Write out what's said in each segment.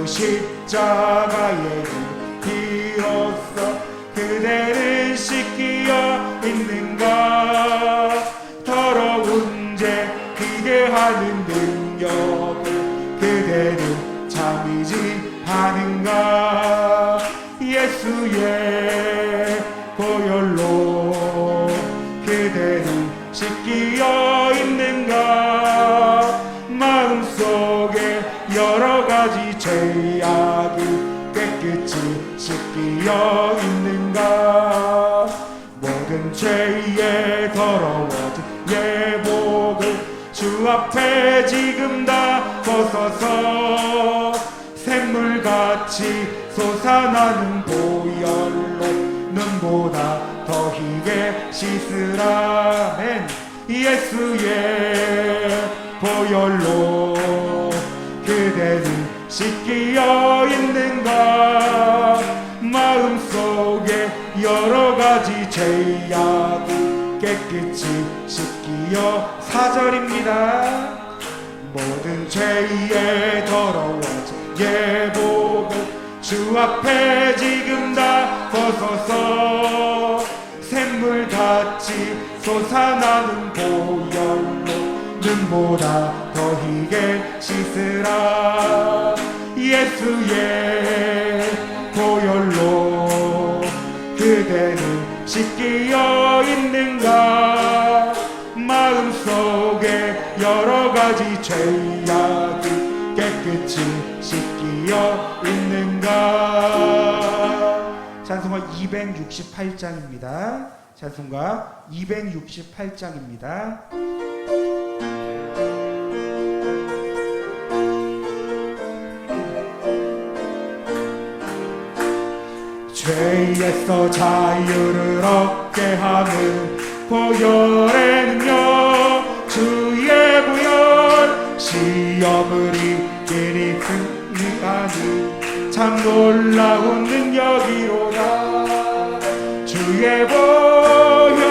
주 십자가의 피로써 그대를 씻기어 있는가? 더러운 죄 기대하는 능력을 그대는 참이지 않은가? 예수의 보혈로 그대는 씻기어 있는가? 마음속에 여러 가지 죄악이 깨끗이 씻기어 있는가? 모든 죄에 더러워진 예복을 주 앞에 지금 다 벗어서 샘물같이 솟아나는 보혈로 눈보다 더 희게 씻으라멘. 예수의 보혈로 그대는 씻기어 있는가? 마음속에 여러 가지 죄악이 깨끗이 씻기어 4절입니다. 모든 죄에 더러워진 예복을 주 앞에 지금 다 벗어서 샘물같이 솟아나는 보혈로 눈보다 더 희게 씻으라. 예수의 보혈로 그대는 씻기어 있는가? 마음속에 여러 가지 죄악이 깨끗이 씻기어 있는가? 찬송가 268장입니다. 찬송가 268장입니다. 죄에서 자유를 얻게 하는 보혈의 능력, 주의 보혈, 시험을 이기니 승리하니 참 놀라운 능력이로다. 주의 보혈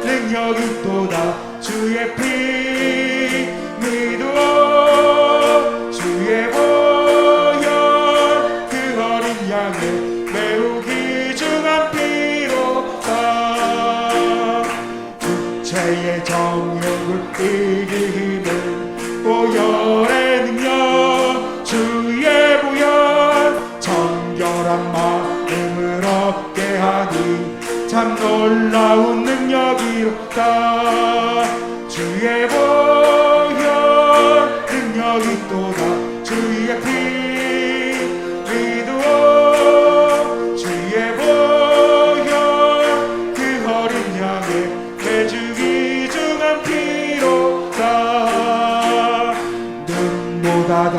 능력이 또다. 주의 피 믿어. 주의 보혈 그 어린 양의 매우 귀중한 피로다. 육체의 정욕을 이기는 보혈의 능력, 주의 보혈 정결한 마음을 얻게 하니 참 놀라운 능력이로다. 주의 보혈 능력이 또다. 주의 피 믿어. 주의 보혈 그 어린 양의 매주 귀중한 피로다. 눈보다 더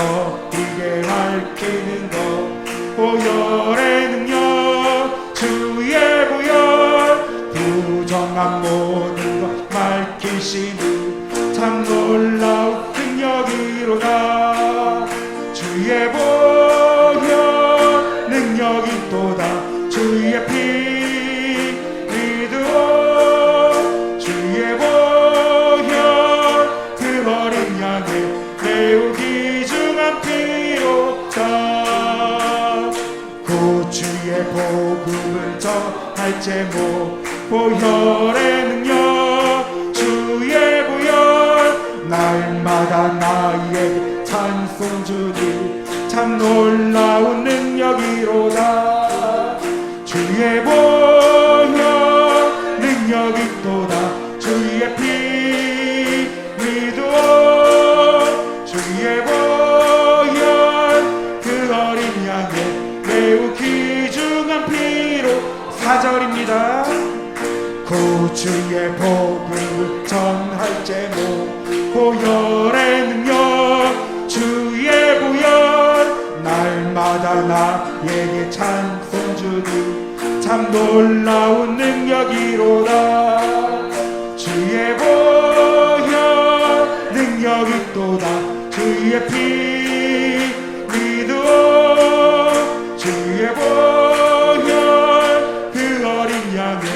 희게 밝히는 것 보혈의 능력, 주의 보혈 부정한 모든 것 밝히시는 참 놀라운 능력이로다. 주의 보혈 능력이 또다. 주의 피 믿어. 주의 보혈 그 어린 양의 매우 귀중한 피로다. 구주의 복음을 전할 제목 보혈의 능력, 주의 보혈 날마다 나에게 찬송 주니 참 놀라운 능력이로다. 주의 보혈 능력이 또다. 주의 피 믿어. 주의 보혈 그 어린 양의 매우 귀중한 피로 4절입니다. 구주의 복음을 전할 제목 보혈의 능력, 주의 보혈 날마다 나에게 찬송 주니 참 놀라운 능력이로다. 주의 보혈 능력이 또다. 주의 피 믿어. 주의 보혈 그 어린 양의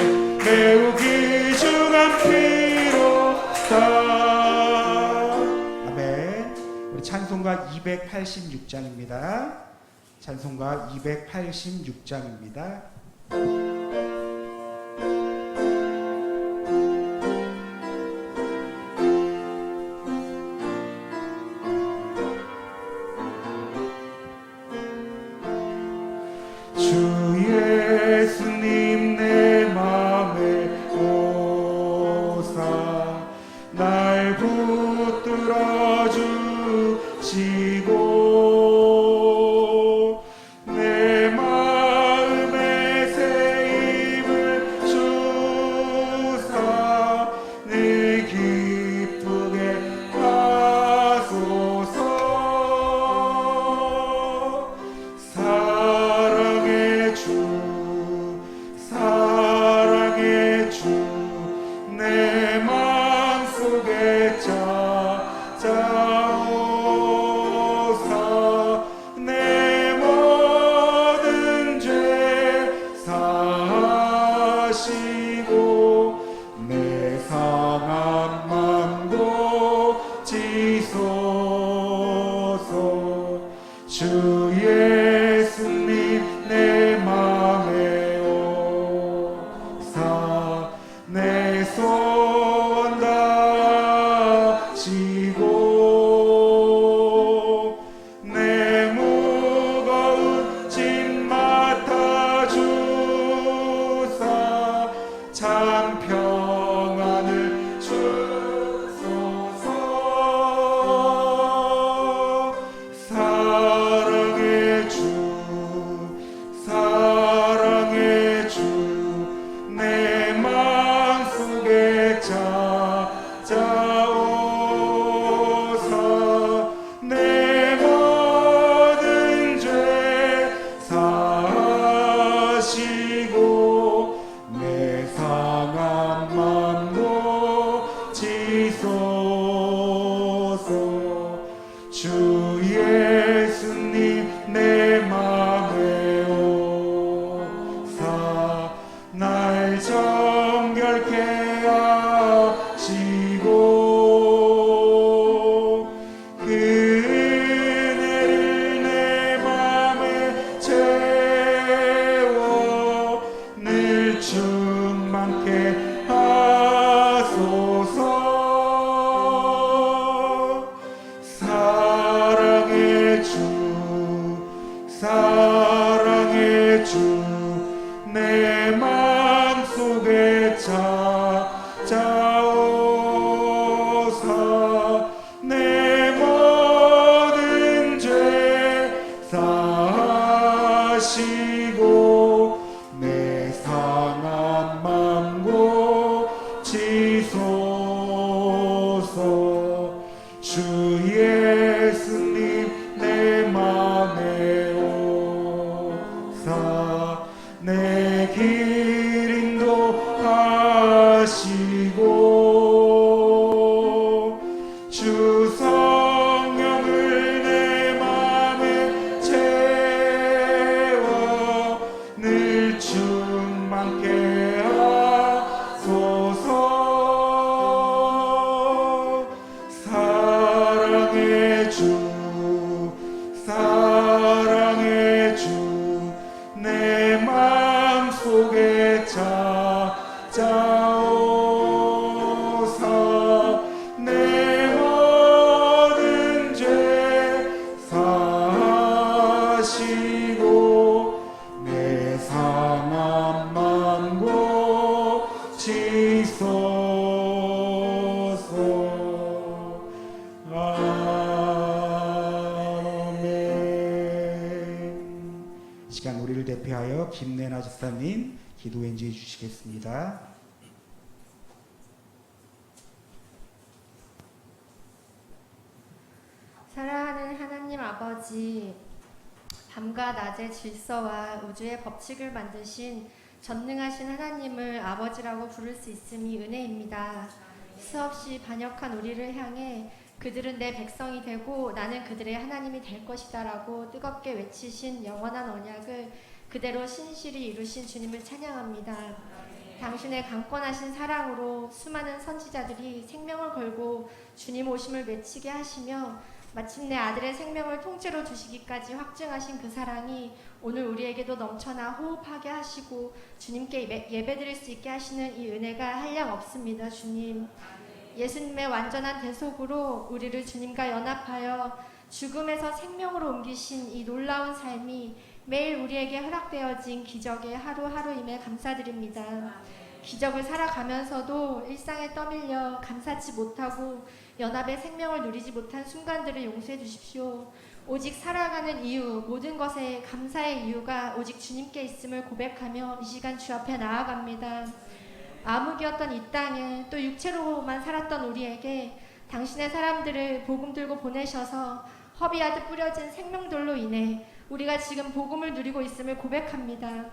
매우 귀중한 피로다. 아멘. 우리 찬송가 286장입니다. 찬송가 286장입니다. 주 예수님 내 맘에 오사 날 붙들어 주시고 내 마음에 새 힘을 주사 늘 기쁘게 하소서. 사랑의 주 내 맘속에 찾아오사 내 모든 죄 사하시고 내 상한 맘 고치소서. 주 예수님 내 맘에 오사 내 소원 다지고 내 무거운 짐 맡아주사 참 평안을 주소서. 사랑의 주 내 맘속에 찾아오사 내 모든 죄 사하시고 내 상한 맘 고치소서. 주 예수님 내 맘에 오사 날 정결케 하시고 그 은혜를 내 맘에 채워 늘 충만케 하소서. 사랑의 주 내 맘속에 찾아오사 내 모든 죄 사하시고 내 상한 맘 고치소서. 주 예수님 내 맘에 오사 내 길 인도하시고 주 성령을 내 맘에 채워 늘 충만케 하소서. 사랑의 주 내 맘속에 찾아오사 내 모든 죄 사하시고 내 상한 맘 고치소서. 아멘. 시간 우리를 대표하여 김래나 집사님 기도 연주해 주시겠습니다. 사랑하는 하나님 아버지, 밤과 낮의 질서와 우주의 법칙을 만드신 전능하신 하나님을 아버지라고 부를 수 있음이 은혜입니다. 수없이 반역한 우리를 향해 그들은 내 백성이 되고 나는 그들의 하나님이 될 것이다 라고 뜨겁게 외치신 영원한 언약을 그대로 신실히 이루신 주님을 찬양합니다. 당신의 강권하신 사랑으로 수많은 선지자들이 생명을 걸고 주님 오심을 외치게 하시며 마침내 아들의 생명을 통째로 주시기까지 확증하신 그 사랑이 오늘 우리에게도 넘쳐나 호흡하게 하시고 주님께 예배드릴 수 있게 하시는 이 은혜가 한량 없습니다. 주님, 예수님의 완전한 대속으로 우리를 주님과 연합하여 죽음에서 생명으로 옮기신 이 놀라운 삶이 매일 우리에게 허락되어진 기적의 하루하루임에 감사드립니다. 기적을 살아가면서도 일상에 떠밀려 감사치 못하고 연합의 생명을 누리지 못한 순간들을 용서해 주십시오. 오직 살아가는 이유, 모든 것에 감사의 이유가 오직 주님께 있음을 고백하며 이 시간 주 앞에 나아갑니다. 암흑이었던 이 땅에 또 육체로만 살았던 우리에게 당신의 사람들을 복음 들고 보내셔서 허비하듯 뿌려진 생명들로 인해 우리가 지금 복음을 누리고 있음을 고백합니다.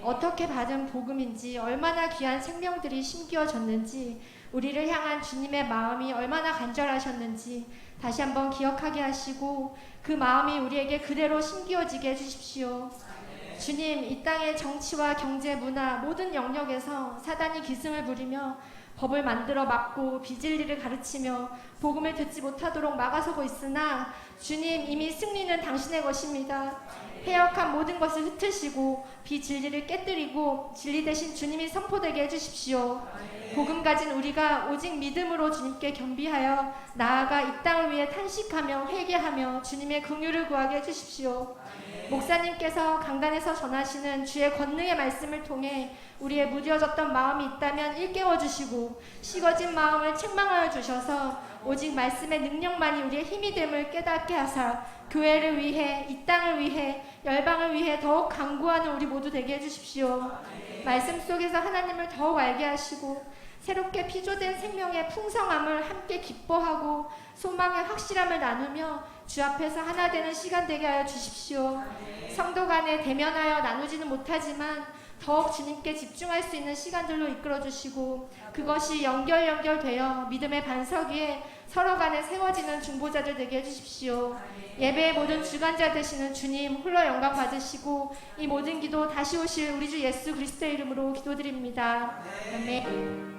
어떻게 받은 복음인지, 얼마나 귀한 생명들이 심기어졌는지, 우리를 향한 주님의 마음이 얼마나 간절하셨는지 다시 한번 기억하게 하시고 그 마음이 우리에게 그대로 심기어지게 해주십시오. 주님, 이 땅의 정치와 경제, 문화 모든 영역에서 사단이 기승을 부리며 법을 만들어 막고 비진리를 가르치며 복음을 듣지 못하도록 막아서고 있으나 주님, 이미 승리는 당신의 것입니다. 패역한 모든 것을 흩으시고 비진리를 깨뜨리고 진리 대신 주님이 선포되게 해주십시오. 복음 가진 우리가 오직 믿음으로 주님께 겸비하여 나아가 이 땅을 위해 탄식하며 회개하며 주님의 긍휼을 구하게 해주십시오. 목사님께서 강단에서 전하시는 주의 권능의 말씀을 통해 우리의 무뎌졌던 마음이 있다면 일깨워 주시고 식어진 마음을 책망하여 주셔서 오직 말씀의 능력만이 우리의 힘이 됨을 깨닫게 하사 교회를 위해, 이 땅을 위해, 열방을 위해 더욱 강구하는 우리 모두 되게 해주십시오. 말씀 속에서 하나님을 더욱 알게 하시고 새롭게 피조된 생명의 풍성함을 함께 기뻐하고 소망의 확실함을 나누며 주 앞에서 하나 되는 시간 되게 하여 주십시오. 성도 간에 대면하여 나누지는 못하지만 더욱 주님께 집중할 수 있는 시간들로 이끌어 주시고 그것이 연결되어 믿음의 반석 위에 서로 간에 세워지는 중보자들 되게 해주십시오. 예배의 모든 주관자 되시는 주님 홀로 영광 받으시고 이 모든 기도 다시 오실 우리 주 예수 그리스도의 이름으로 기도드립니다. 아멘.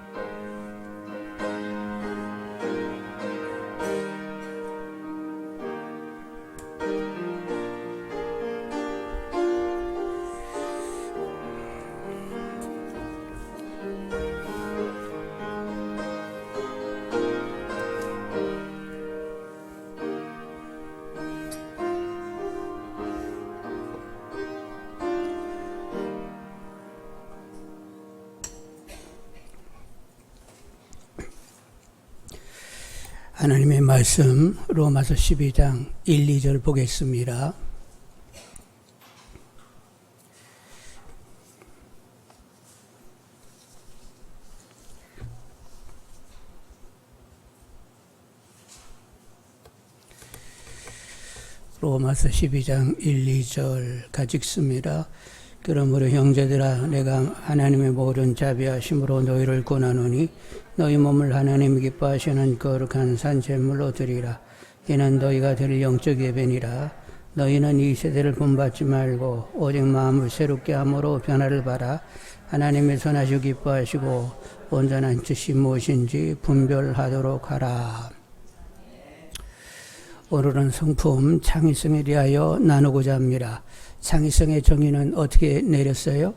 하나님의 말씀 로마서 12장 1, 2절 보겠습니다. 로마서 12장 1, 2절 같이 읽습니다. 그러므로 형제들아 내가 하나님의 모든 자비하심으로 너희를 권하노니 너희 몸을 하나님 기뻐하시는 거룩한 산제물로 드리라. 이는 너희가 드릴 영적 예배니라. 너희는 이 세대를 본받지 말고 오직 마음을 새롭게 함으로 변화를 받아 하나님의 선하시고 기뻐하시고 온전한 뜻이 무엇인지 분별하도록 하라. 오늘은 성품 창의성에 대하여 나누고자 합니다. 창의성의 정의는 어떻게 내렸어요?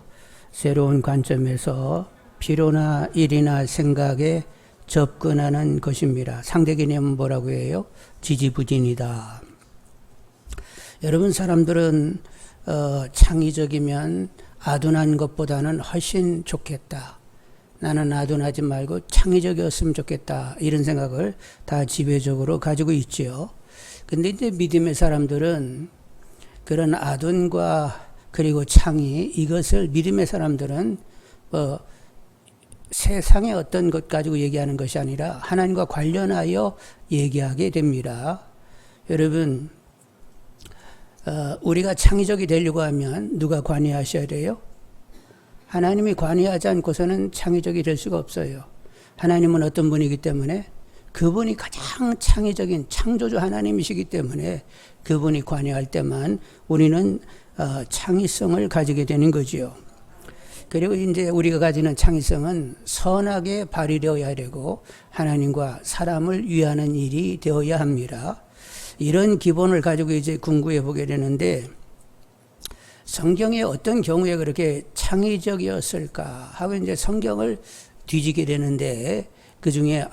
새로운 관점에서 필요나 일이나 생각에 접근하는 것입니다. 상대 개념은 뭐라고 해요? 지지부진이다. 여러분 사람들은 창의적이면 아둔한 것보다는 훨씬 좋겠다. 나는 아둔하지 말고 창의적이었으면 좋겠다. 이런 생각을 다 지배적으로 가지고 있지요. 근데 이제 믿음의 사람들은 그런 아둔과 그리고 창의 이것을 믿음의 사람들은 세상의 어떤 것 가지고 얘기하는 것이 아니라 하나님과 관련하여 얘기하게 됩니다. 여러분 우리가 창의적이 되려고 하면 누가 관여하셔야 돼요? 하나님이 관여하지 않고서는 창의적이 될 수가 없어요. 하나님은 어떤 분이기 때문에 그분이 가장 창의적인 창조주 하나님이시기 때문에 그분이 관여할 때만 우리는 창의성을 가지게 되는 거지요. 그리고 이제 우리가 가지는 창의성은 선하게 발휘되어야 되고 하나님과 사람을 위하는 일이 되어야 합니다. 이런 기본을 가지고 이제 궁구해 보게 되는데 성경에 어떤 경우에 그렇게 창의적이었을까 하고 이제 성경을 뒤지게 되는데 그 중에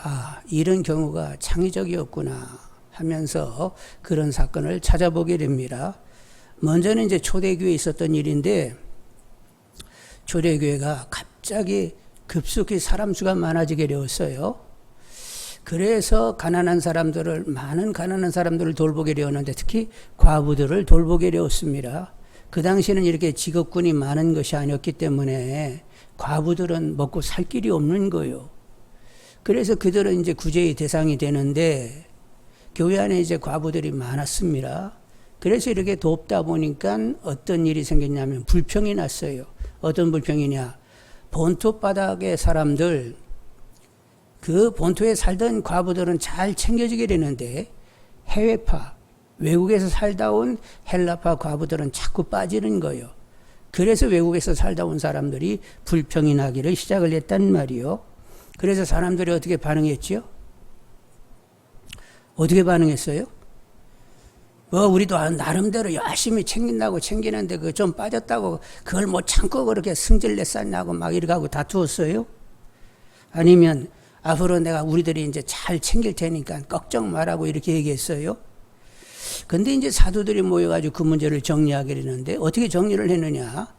이런 경우가 창의적이었구나 하면서 그런 사건을 찾아보게 됩니다. 먼저는 이제 초대교회에 있었던 일인데 초대교회가 갑자기 급속히 사람 수가 많아지게 되었어요. 그래서 많은 가난한 사람들을 돌보게 되었는데 특히 과부들을 돌보게 되었습니다. 그 당시에는 이렇게 직업군이 많은 것이 아니었기 때문에 과부들은 먹고 살 길이 없는 거예요. 그래서 그들은 이제 구제의 대상이 되는데 교회 안에 이제 과부들이 많았습니다. 그래서 이렇게 돕다 보니까 어떤 일이 생겼냐면 불평이 났어요. 어떤 불평이냐? 본토 바닥의 사람들, 그 본토에 살던 과부들은 잘 챙겨지게 되는데 해외파, 외국에서 살다 온 헬라파 과부들은 자꾸 빠지는 거예요. 그래서 외국에서 살다 온 사람들이 불평이 나기를 시작을 했단 말이요. 그래서 사람들이 어떻게 반응했지요? 어떻게 반응했어요? 우리도 나름대로 열심히 챙긴다고 챙기는데 그 좀 빠졌다고 그걸 못 참고 그렇게 승질냈었냐고 막 이렇게 하고 다투었어요? 아니면 앞으로 우리들이 이제 잘 챙길 테니까 걱정 말라고 이렇게 얘기했어요? 근데 이제 사도들이 모여가지고 그 문제를 정리하게 되는데 어떻게 정리를 했느냐?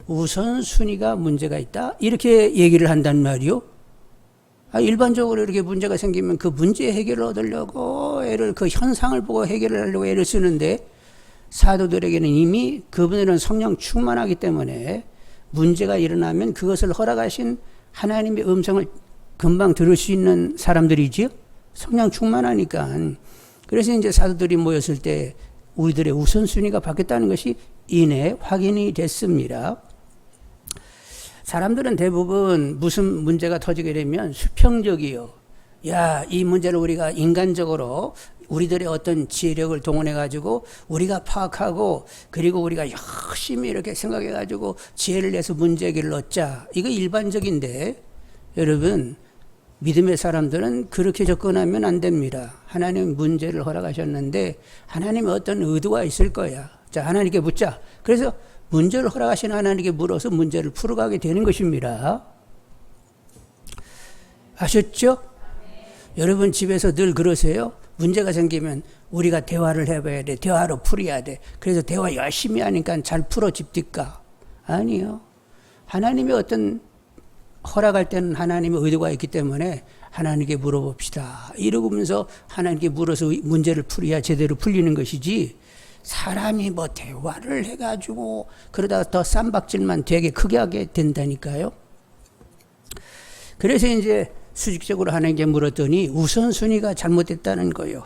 우선순위가 문제가 있다? 이렇게 얘기를 한단 말이요. 일반적으로 이렇게 문제가 생기면 그 문제 해결을 얻으려고 그 현상을 보고 해결을 하려고 애를 쓰는데 사도들에게는 이미 그분들은 성령 충만하기 때문에 문제가 일어나면 그것을 허락하신 하나님의 음성을 금방 들을 수 있는 사람들이지요. 성령 충만하니까. 그래서 이제 사도들이 모였을 때 우리들의 우선순위가 바뀌었다는 것이 이내 확인이 됐습니다. 사람들은 대부분 무슨 문제가 터지게 되면 수평적이요. 이 문제를 우리가 인간적으로 우리들의 어떤 지혜력을 동원해가지고 우리가 파악하고 그리고 우리가 열심히 이렇게 생각해가지고 지혜를 내서 문제 해결을 얻자. 이거 일반적인데 여러분 믿음의 사람들은 그렇게 접근하면 안 됩니다. 하나님 문제를 허락하셨는데 하나님의 어떤 의도가 있을 거야. 자, 하나님께 묻자. 그래서 문제를 허락하신 하나님께 물어서 문제를 풀어가게 되는 것입니다. 아셨죠? 여러분 집에서 늘 그러세요? 문제가 생기면 우리가 대화를 해봐야 돼. 대화로 풀어야 돼. 그래서 대화 열심히 하니까 잘 풀어집니까? 아니요. 하나님의 어떤 허락할 때는 하나님의 의도가 있기 때문에 하나님께 물어봅시다. 이러면서 하나님께 물어서 문제를 풀어야 제대로 풀리는 것이지 사람이 대화를 해가지고 그러다가 더 쌈박질만 되게 크게 하게 된다니까요. 그래서 이제 수직적으로 하나님께 물었더니 우선순위가 잘못됐다는 거예요.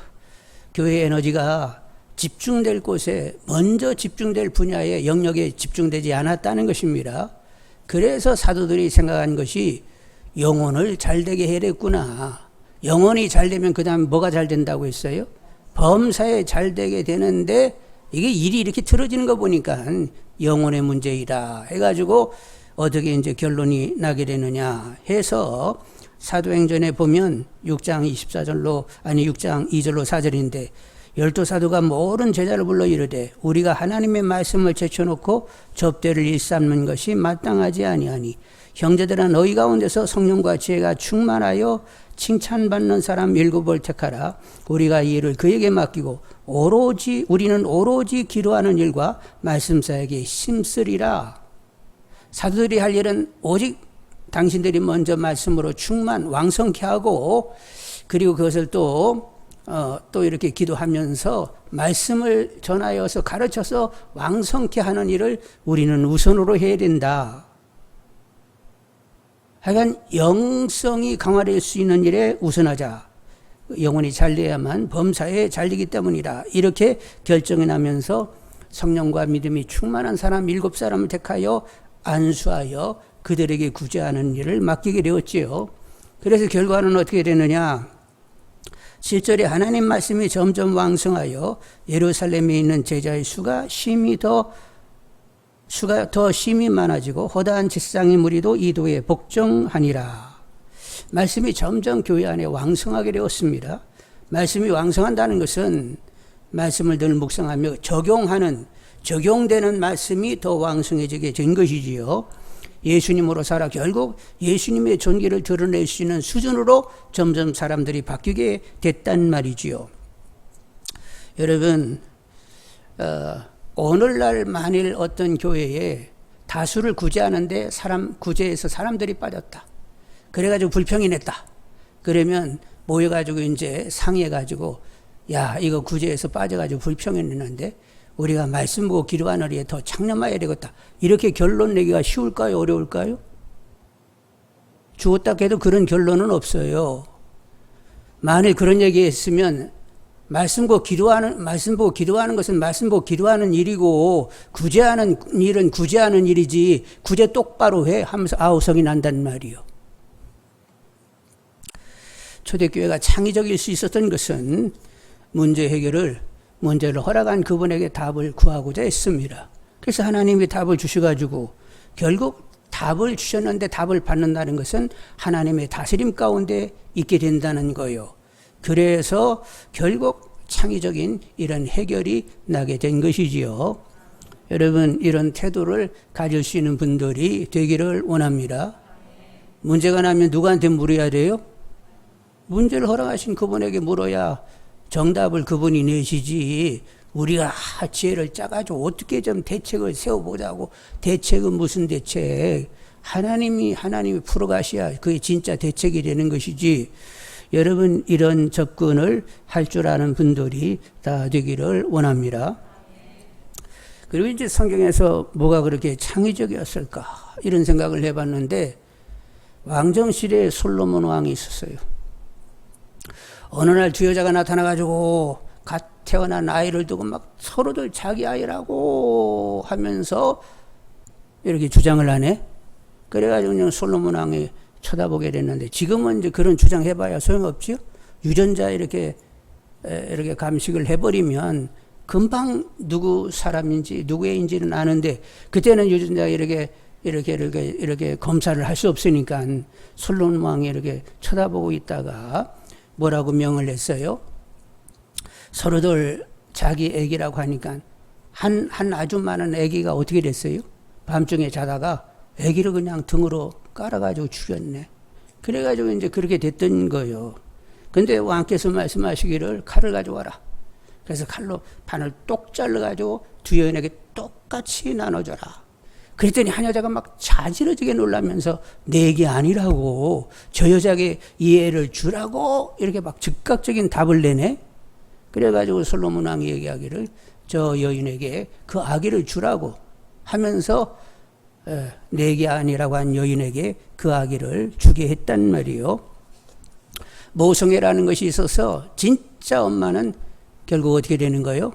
교회의 에너지가 집중될 곳에 먼저 집중될 분야의 영역에 집중되지 않았다는 것입니다. 그래서 사도들이 생각한 것이 영혼을 잘되게 해야 되겠구나. 영혼이 잘되면 그 다음에 뭐가 잘 된다고 했어요? 범사에 잘되게 되는데 이게 일이 이렇게 틀어지는 거 보니까 영혼의 문제이다 해가지고 어떻게 이제 결론이 나게 되느냐 해서 사도행전에 보면 6장 2절로 4절인데 12사도가 모든 제자를 불러 이르되 우리가 하나님의 말씀을 제쳐놓고 접대를 일삼는 것이 마땅하지 아니하니 형제들아 너희 가운데서 성령과 지혜가 충만하여 칭찬받는 사람 7을 택하라. 우리가 이 일을 그에게 맡기고 우리는 오로지 기도하는 일과 말씀사에게 힘쓰리라. 사도들이 할 일은 오직 당신들이 먼저 말씀으로 왕성케 하고 그리고 그것을 또 이렇게 기도하면서 말씀을 전하여서 가르쳐서 왕성케 하는 일을 우리는 우선으로 해야 된다. 하여간 영성이 강화될 수 있는 일에 우선하자. 영혼이 잘돼야만 범사에 잘되기 때문이다. 이렇게 결정이 나면서 성령과 믿음이 충만한 사람 7사람을 택하여 안수하여 그들에게 구제하는 일을 맡기게 되었지요. 그래서 결과는 어떻게 되느냐. 7절에 하나님 말씀이 점점 왕성하여 예루살렘에 있는 제자의 수가 더 심히 많아지고 허다한 지상의 무리도 이도에 복종하니라. 말씀이 점점 교회 안에 왕성하게 되었습니다. 말씀이 왕성한다는 것은 말씀을 늘 묵상하며 적용되는 말씀이 더 왕성해지게 된 것이지요. 예수님으로 살아 결국 예수님의 존귀를 드러낼 수 있는 수준으로 점점 사람들이 바뀌게 됐단 말이지요. 여러분, 오늘날 만일 어떤 교회에 다수를 구제하는데 구제해서 사람들이 빠졌다. 그래가지고 불평이 냈다. 그러면 모여가지고 이제 상의해가지고 야, 이거 구제해서 빠져가지고 불평이 냈는데 우리가 말씀 보고 기도하느리에 더 창념해야 되겠다. 이렇게 결론 내기가 쉬울까요? 어려울까요? 죽었다 해도 그런 결론은 없어요. 만일 그런 얘기 했으면 말씀 보고 기도하는 것은 말씀 보고 기도하는 일이고 구제하는 일은 구제하는 일이지 구제 똑바로 해 하면서 아우성이 난단 말이요. 초대교회가 창의적일 수 있었던 것은 문제를 허락한 그분에게 답을 구하고자 했습니다. 그래서 하나님이 답을 주셔가지고 결국 답을 주셨는데 답을 받는다는 것은 하나님의 다스림 가운데 있게 된다는 거예요. 그래서 결국 창의적인 이런 해결이 나게 된 것이지요. 여러분, 이런 태도를 가질 수 있는 분들이 되기를 원합니다. 문제가 나면 누구한테 물어야 돼요? 문제를 허락하신 그분에게 물어야 정답을 그분이 내시지. 우리가 지혜를 짜가지고 어떻게 좀 대책을 세워보자고. 대책은 무슨 대책? 하나님이 풀어가셔야 그게 진짜 대책이 되는 것이지. 여러분, 이런 접근을 할 줄 아는 분들이 다 되기를 원합니다. 그리고 이제 성경에서 뭐가 그렇게 창의적이었을까 이런 생각을 해봤는데 왕정실에 솔로몬 왕이 있었어요. 어느 날 두 여자가 나타나가지고 갓 태어난 아이를 두고 막 서로들 자기 아이라고 하면서 이렇게 주장을 하네. 그래가지고 그냥 솔로몬 왕이 쳐다보게 됐는데 지금은 이제 그런 주장해봐야 소용없죠. 유전자 이렇게 감식을 해버리면 금방 누구 사람인지 누구의인지는 아는데 그때는 유전자 이렇게 검사를 할 수 없으니까 솔로몬 왕이 이렇게 쳐다보고 있다가 뭐라고 명을 했어요? 서로들 자기 애기라고 하니까 한 아주 많은 애기가 어떻게 됐어요? 밤중에 자다가 애기를 그냥 등으로 깔아가지고 죽였네. 그래가지고 이제 그렇게 됐던 거예요. 근데 왕께서 말씀하시기를 칼을 가져와라. 그래서 칼로 판을 똑 잘라가지고 두 여인에게 똑같이 나눠줘라. 그랬더니 한 여자가 막 자지러지게 놀라면서 내 얘기 아니라고 저 여자에게 이 애를 주라고 이렇게 막 즉각적인 답을 내네. 그래가지고 솔로몬 왕이 얘기하기를 저 여인에게 그 아기를 주라고 하면서 내 얘기 아니라고 한 여인에게 그 아기를 주게 했단 말이요. 모성애라는 것이 있어서 진짜 엄마는 결국 어떻게 되는 거예요?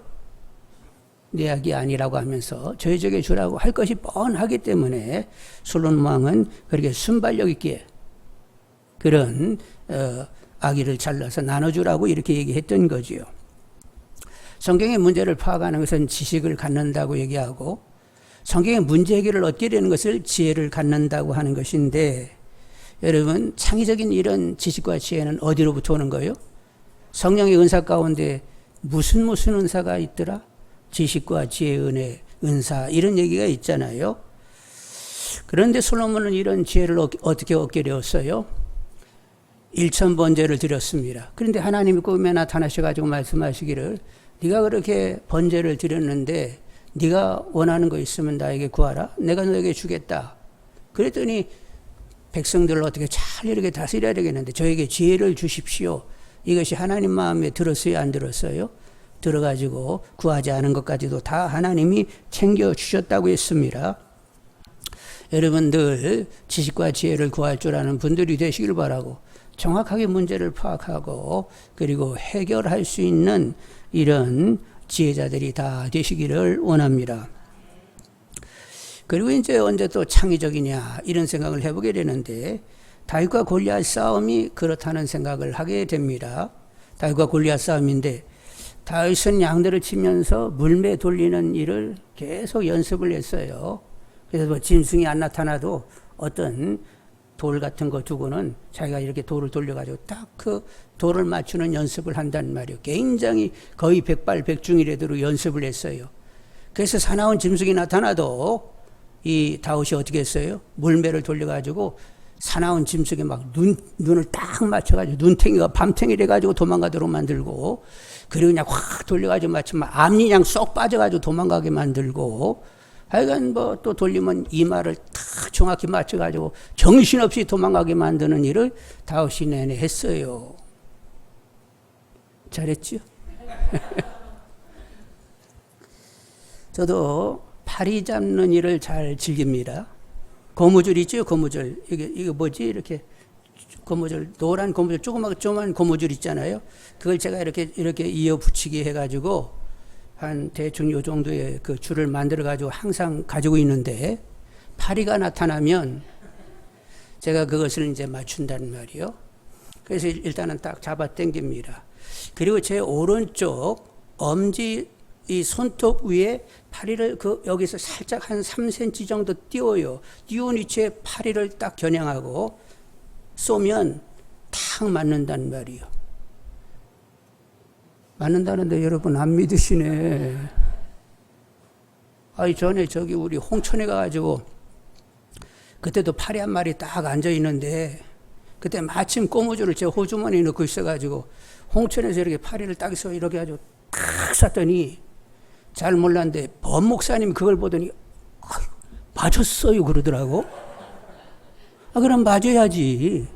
내 아기 아니라고 하면서 저 여자에게 주라고 할 것이 뻔하기 때문에 솔로몬 왕은 그렇게 순발력 있게 그런 아기를 잘라서 나눠주라고 이렇게 얘기했던 거지요. 성경의 문제를 파악하는 것은 지식을 갖는다고 얘기하고 성경의 문제 해결을 얻게 되는 것을 지혜를 갖는다고 하는 것인데 여러분 창의적인 이런 지식과 지혜는 어디로부터 오는 거예요? 성령의 은사 가운데 무슨 은사가 있더라? 지식과 지혜, 은혜, 은사 이런 얘기가 있잖아요. 그런데 솔로몬은 이런 지혜를 어떻게 얻게 되었어요? 1000번제를 드렸습니다. 그런데 하나님이 꿈에 나타나셔가지고 말씀하시기를 네가 그렇게 번제를 드렸는데 네가 원하는 거 있으면 나에게 구하라. 내가 너에게 주겠다. 그랬더니 백성들을 어떻게 잘 이렇게 다스려야 되겠는데 저에게 지혜를 주십시오. 이것이 하나님 마음에 들었어요? 안 들었어요? 들어가지고 구하지 않은 것까지도 다 하나님이 챙겨주셨다고 했습니다. 여러분들 지식과 지혜를 구할 줄 아는 분들이 되시길 바라고 정확하게 문제를 파악하고 그리고 해결할 수 있는 이런 지혜자들이 다 되시기를 원합니다. 그리고 이제 언제 또 창의적이냐 이런 생각을 해보게 되는데 다윗과 골리앗 싸움이 그렇다는 생각을 하게 됩니다. 다윗과 골리앗 싸움인데 다윗은 양들을 치면서 물매 돌리는 일을 계속 연습을 했어요. 그래서 뭐 짐승이 안 나타나도 어떤 돌 같은 거 두고는 자기가 이렇게 돌을 돌려가지고 딱 그 돌을 맞추는 연습을 한단 말이에요. 굉장히 거의 백발백중이라도 연습을 했어요. 그래서 사나운 짐승이 나타나도 이 다윗이 어떻게 했어요? 물매를 돌려가지고 사나운 짐승이 막 눈을 딱 맞춰가지고 눈탱이가 밤탱이 돼가지고 도망가도록 만들고, 그리고 그냥 확 돌려가지고 맞추면 앞니 그냥 쏙 빠져가지고 도망가게 만들고, 하여간 뭐 또 돌리면 이마를 딱 정확히 맞춰가지고 정신없이 도망가게 만드는 일을 다윗이 내내 했어요. 잘했죠? 저도 파리 잡는 일을 잘 즐깁니다. 고무줄 있죠? 고무줄. 이게 뭐지? 이렇게 고무줄, 노란 고무줄, 조그만 고무줄 있잖아요. 그걸 제가 이렇게 이어 붙이게 해가지고 한 대충 요 정도의 그 줄을 만들어가지고 항상 가지고 있는데, 파리가 나타나면 제가 그것을 이제 맞춘단 말이에요. 그래서 일단은 딱 잡아 당깁니다. 그리고 제 오른쪽 엄지 이 손톱 위에 파리를 여기서 살짝 한 3cm 정도 띄워요. 띄운 위치에 파리를 딱 겨냥하고 쏘면 탁 맞는단 말이에요. 맞는다는데 여러분 안 믿으시네. 아니 전에 저기 우리 홍천에 가가지고 그때도 파리 한 마리 딱 앉아 있는데, 그때 마침 고무줄을 제 호주머니에 넣고 있어가지고 홍천에서 이렇게 파리를 딱 써 이렇게 가지고 탁 쐈더니, 잘 몰랐는데 범 목사님 그걸 보더니 맞았어요 그러더라고. 그럼 맞아야지.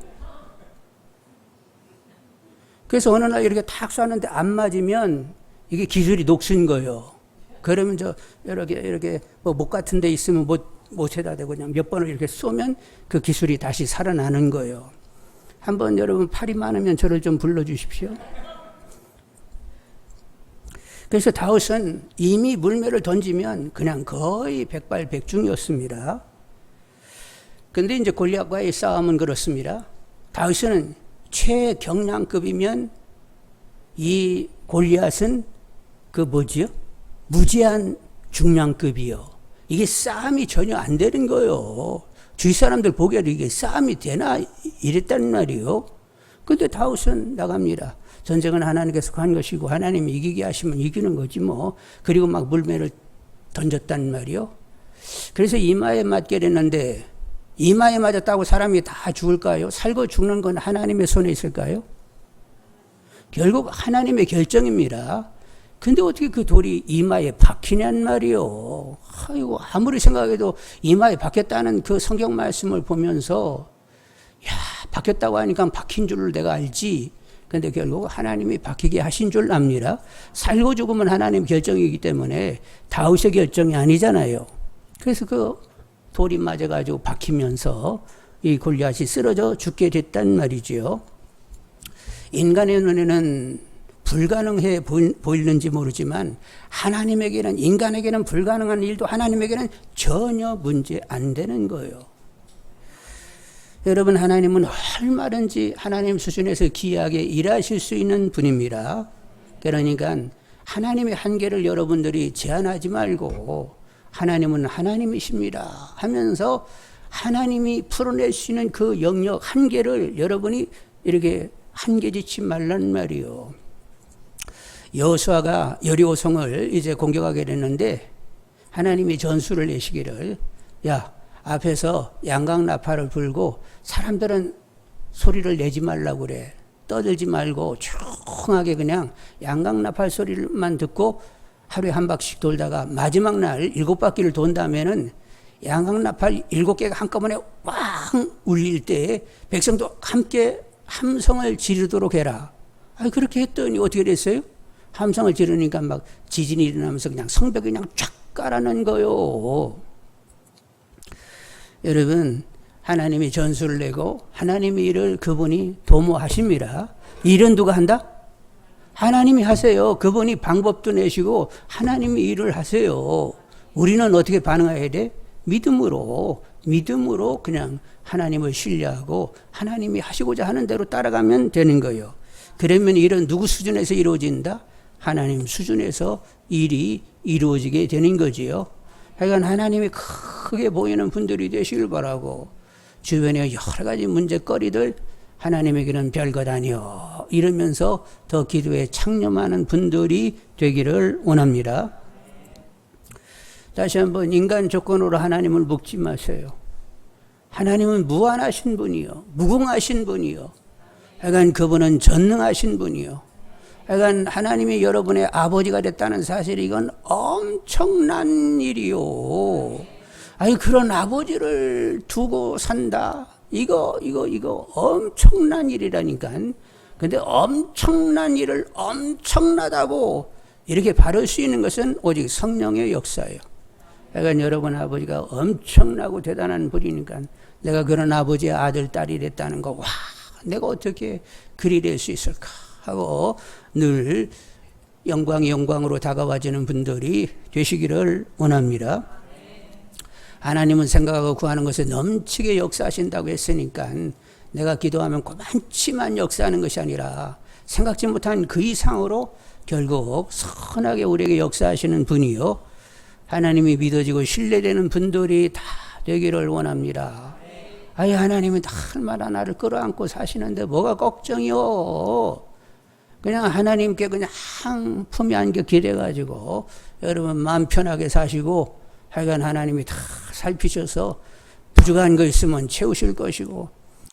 그래서 어느 날 이렇게 탁 쐈는데 안 맞으면 이게 기술이 녹슨 거예요. 그러면 이렇게 뭐 목 같은 데 있으면 못에다 대고 그냥 몇 번을 이렇게 쏘면 그 기술이 다시 살아나는 거예요. 한번 여러분 팔이 많으면 저를 좀 불러주십시오. 그래서 다윗은 이미 물매를 던지면 그냥 거의 백발백중이었습니다. 그런데 이제 골리앗과의 싸움은 그렇습니다. 다윗은 최경량급이면 이 골리앗은 무제한 중량급이요. 이게 싸움이 전혀 안 되는 거예요. 주위 사람들 보기에도 이게 싸움이 되나 이랬단 말이에요. 근데 다윗은 나갑니다. 전쟁은 하나님께서 한 것이고 하나님이 이기게 하시면 이기는 거지 뭐. 그리고 막 물매를 던졌단 말이요. 그래서 이마에 맞게 됐는데, 이마에 맞았다고 사람이 다 죽을까요? 살고 죽는 건 하나님의 손에 있을까요? 결국 하나님의 결정입니다. 근데 어떻게 그 돌이 이마에 박히냔 말이요. 아이고, 아무리 생각해도 이마에 박혔다는 그 성경 말씀을 보면서, 야, 박혔다고 하니까 박힌 줄을 내가 알지. 근데 결국 하나님이 박히게 하신 줄 압니다. 살고 죽으면 하나님 결정이기 때문에 다윗의 결정이 아니잖아요. 그래서 그 돌이 맞아가지고 박히면서 이 골리앗이 쓰러져 죽게 됐단 말이지요. 인간의 눈에는 불가능해 보이는지 모르지만 하나님에게는, 인간에게는 불가능한 일도 하나님에게는 전혀 문제 안 되는 거예요. 여러분, 하나님은 얼마든지 하나님 수준에서 기이하게 일하실 수 있는 분입니다. 그러니까 하나님의 한계를 여러분들이 제한하지 말고 하나님은 하나님이십니다 하면서 하나님이 풀어낼 수 있는 그 영역 한계를 여러분이 이렇게 한계짓지 말란 말이요. 여호수아가 여리고성을 이제 공격하게 됐는데 하나님이 전수를 내시기를, 야, 앞에서 양강나팔을 불고 사람들은 소리를 내지 말라고 그래. 떠들지 말고 조용하게 그냥 양강나팔 소리만 듣고 하루에 한 바퀴씩 돌다가 마지막 날 7바퀴를 돈다면은 양강나팔 7개가 한꺼번에 왕 울릴 때 백성도 함께 함성을 지르도록 해라. 그렇게 했더니 어떻게 됐어요? 함성을 지르니까 막 지진이 일어나면서 그냥 성벽이 그냥 쫙 깔아놓은 거요. 여러분, 하나님이 전수를 내고 하나님의 일을 그분이 도모하십니다. 일은 누가 한다? 하나님이 하세요. 그분이 방법도 내시고 하나님이 일을 하세요. 우리는 어떻게 반응해야 돼? 믿음으로 그냥 하나님을 신뢰하고 하나님이 하시고자 하는 대로 따라가면 되는 거예요. 그러면 일은 누구 수준에서 이루어진다? 하나님 수준에서 일이 이루어지게 되는 거지요. 하여간 하나님이 크게 보이는 분들이 되시길 바라고, 주변에 여러 가지 문제거리들 하나님에게는 별것 아니요 이러면서 더 기도에 창념하는 분들이 되기를 원합니다. 다시 한번 인간 조건으로 하나님을 묵지 마세요. 하나님은 무한하신 분이요, 무궁하신 분이요, 하여간 그분은 전능하신 분이요, 하여간 하나님이 여러분의 아버지가 됐다는 사실, 이건 엄청난 일이요. 아니 그런 아버지를 두고 산다, 이거 엄청난 일이라니까. 근데 엄청난 일을 엄청나다고 이렇게 바를 수 있는 것은 오직 성령의 역사예요. 그러니까 여러분 아버지가 엄청나고 대단한 분이니까 내가 그런 아버지의 아들, 딸이 됐다는 거, 와, 내가 어떻게 그리 될 수 있을까 하고 늘 영광으로 다가와지는 분들이 되시기를 원합니다. 하나님은 생각하고 구하는 것에 넘치게 역사하신다고 했으니까 내가 기도하면 그만치만 역사하는 것이 아니라 생각지 못한 그 이상으로 결국 선하게 우리에게 역사하시는 분이요, 하나님이 믿어지고 신뢰되는 분들이 다 되기를 원합니다. 아니 하나님은 날마다 나를 끌어안고 사시는데 뭐가 걱정이요. 그냥 하나님께 그냥 품에 안겨 기대가지고 여러분 마음 편하게 사시고, 하여간 하나님이 다 살피셔서 부족한 거 있으면 채우실 것이고,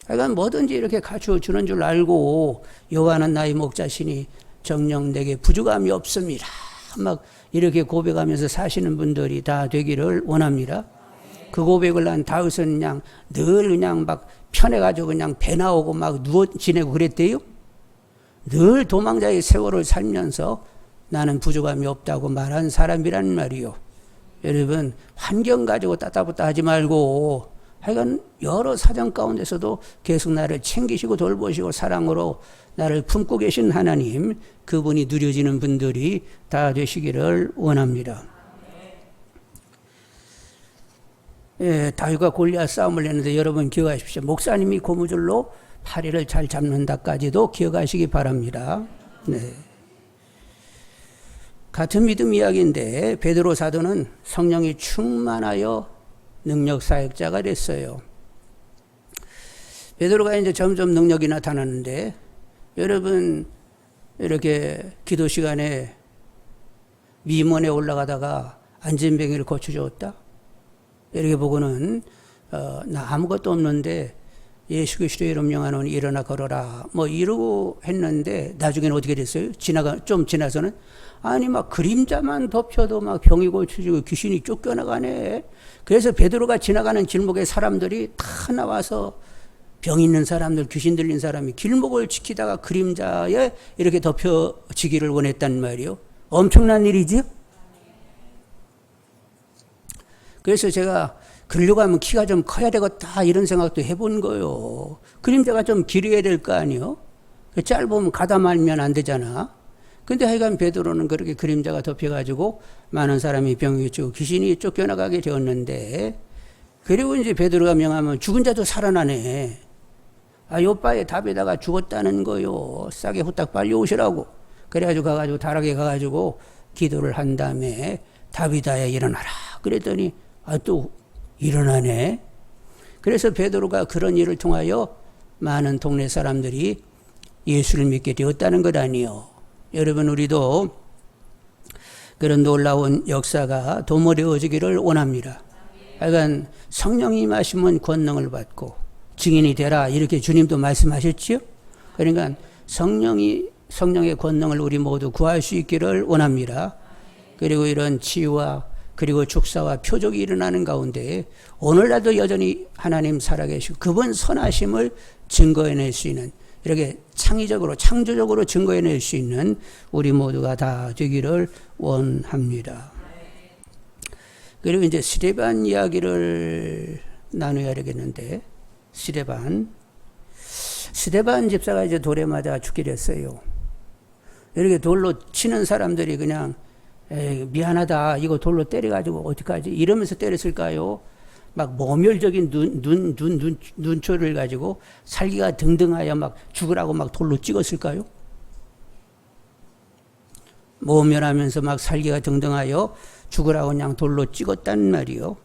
하여간 뭐든지 이렇게 갖추어 주는 줄 알고, 여호와는 나의 목자시니 정녕 내게 부족함이 없습니다, 막 이렇게 고백하면서 사시는 분들이 다 되기를 원합니다. 그 고백을 한 다윗은 그냥 늘 그냥 막 편해가지고 그냥 배 나오고 막 누워 지내고 그랬대요. 늘 도망자의 세월을 살면서 나는 부족함이 없다고 말한 사람이란 말이요. 여러분 환경 가지고 따따붙다 하지 말고, 하여간 여러 사정 가운데서도 계속 나를 챙기시고 돌보시고 사랑으로 나를 품고 계신 하나님, 그분이 누려지는 분들이 다 되시기를 원합니다. 예, 다윗과 골리앗 싸움을 했는데 여러분 기억하십시오. 목사님이 고무줄로 다리를 잘 잡는다까지도 기억하시기 바랍니다. 네. 같은 믿음 이야기인데 베드로 사도는 성령이 충만하여 능력 사역자가 됐어요. 베드로가 이제 점점 능력이 나타나는데, 여러분 이렇게 기도 시간에 미문에 올라가다가 안전뱅이를 고쳐주었다, 이렇게 보고는 나 아무것도 없는데 예수 그리스도의 이름 명하노니 일어나 걸어라 뭐 이러고 했는데, 나중에는 어떻게 됐어요? 좀 지나서는 아니 막 그림자만 덮여도 막 병이 고쳐지고 귀신이 쫓겨나가네. 그래서 베드로가 지나가는 길목에 사람들이 다 나와서 병 있는 사람들, 귀신 들린 사람이 길목을 지키다가 그림자에 이렇게 덮여지기를 원했단 말이요. 엄청난 일이죠. 그래서 제가 그러려고 하면 키가 좀 커야 되겠다 이런 생각도 해본 거예요. 그림자가 좀 길어야 될 거 아니에요. 짧으면 가다 말면 안 되잖아. 근데 하여간 베드로는 그렇게 그림자가 덮여가지고 많은 사람이 병이 고치고 귀신이 쫓겨나가게 되었는데, 그리고 이제 베드로가 명하면 죽은 자도 살아나네. 아, 요빠의 답에다가 죽었다는 거요. 싸게 후딱 빨리 오시라고. 그래가지고 가가지고 다락에 가가지고 기도를 한 다음에 다비다야 일어나라. 그랬더니 아, 또 일어나네. 그래서 베드로가 그런 일을 통하여 많은 동네 사람들이 예수를 믿게 되었다는 것 아니요. 여러분 우리도 그런 놀라운 역사가 도모되어지기를 원합니다. 하여간 성령이 임하시면 권능을 받고 증인이 되라 이렇게 주님도 말씀하셨지요. 그러니까 성령의 권능을 우리 모두 구할 수 있기를 원합니다. 그리고 이런 치유와 그리고 축사와 표적이 일어나는 가운데 오늘날도 여전히 하나님 살아계시고 그분 선하심을 증거해낼 수 있는, 이렇게 창의적으로 창조적으로 증거해낼 수 있는 우리 모두가 다 되기를 원합니다. 그리고 이제 스데반 이야기를 나눠야 되겠는데, 스데반 집사가 이제 돌에 맞아 죽게 됐어요. 이렇게 돌로 치는 사람들이 그냥 에이, 미안하다 이거 돌로 때려가지고 어떡하지 이러면서 때렸을까요? 막 모멸적인 눈초를 가지고 살기가 등등하여 막 죽으라고 막 돌로 찍었을까요? 모멸하면서 막 살기가 등등하여 죽으라고 그냥 돌로 찍었단 말이요.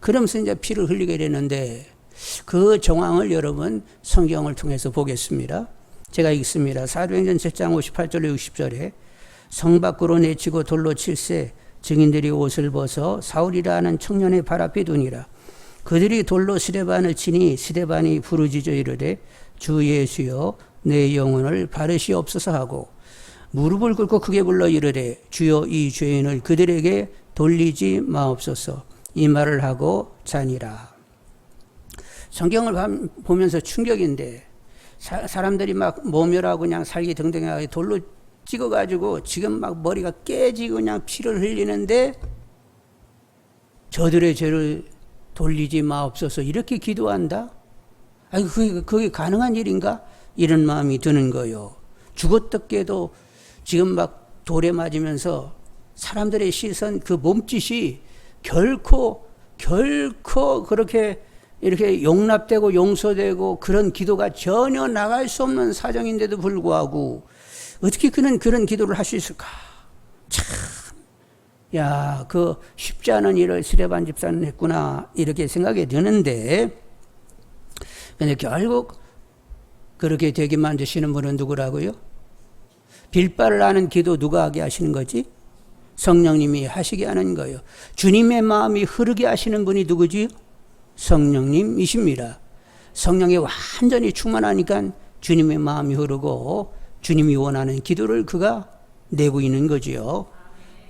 그러면서 이제 피를 흘리게 되는데, 그 정황을 여러분 성경을 통해서 보겠습니다. 제가 읽습니다. 사도행전 7장 58절에 60절에 성 밖으로 내치고 돌로 칠세 증인들이 옷을 벗어 사울이라 하는 청년의 발 앞에 두니라. 그들이 돌로 스데반을 치니 스데반이 부르짖어 이르되 주 예수여 내 영혼을 바르시옵소서 하고 무릎을 꿇고 크게 불러 이르되 주여 이 죄인을 그들에게 돌리지 마옵소서. 이 말을 하고 자니라. 성경을 보면서 충격인데 사람들이 막 모멸하고 그냥 살기 등등하게 돌로 찍어가지고 지금 막 머리가 깨지고 그냥 피를 흘리는데 저들의 죄를 돌리지 마옵소서 이렇게 기도한다? 아니 그게 가능한 일인가? 이런 마음이 드는 거요. 죽었다 깨도 지금 막 돌에 맞으면서 사람들의 시선 그 몸짓이 결코 그렇게 이렇게 용납되고 용서되고 그런 기도가 전혀 나갈 수 없는 사정인데도 불구하고 어떻게 그는 그런 기도를 할 수 있을까? 참, 야, 그 쉽지 않은 일을 스데반 집사는 했구나 이렇게 생각이 드는데 근데 결국 그렇게 되게 만드시는 분은 누구라고요? 빌바를 하는 기도 누가 하게 하시는 거지? 성령님이 하시게 하는 거예요. 주님의 마음이 흐르게 하시는 분이 누구지? 성령님이십니다. 성령에 완전히 충만하니까 주님의 마음이 흐르고 주님이 원하는 기도를 그가 내고 있는 거지요.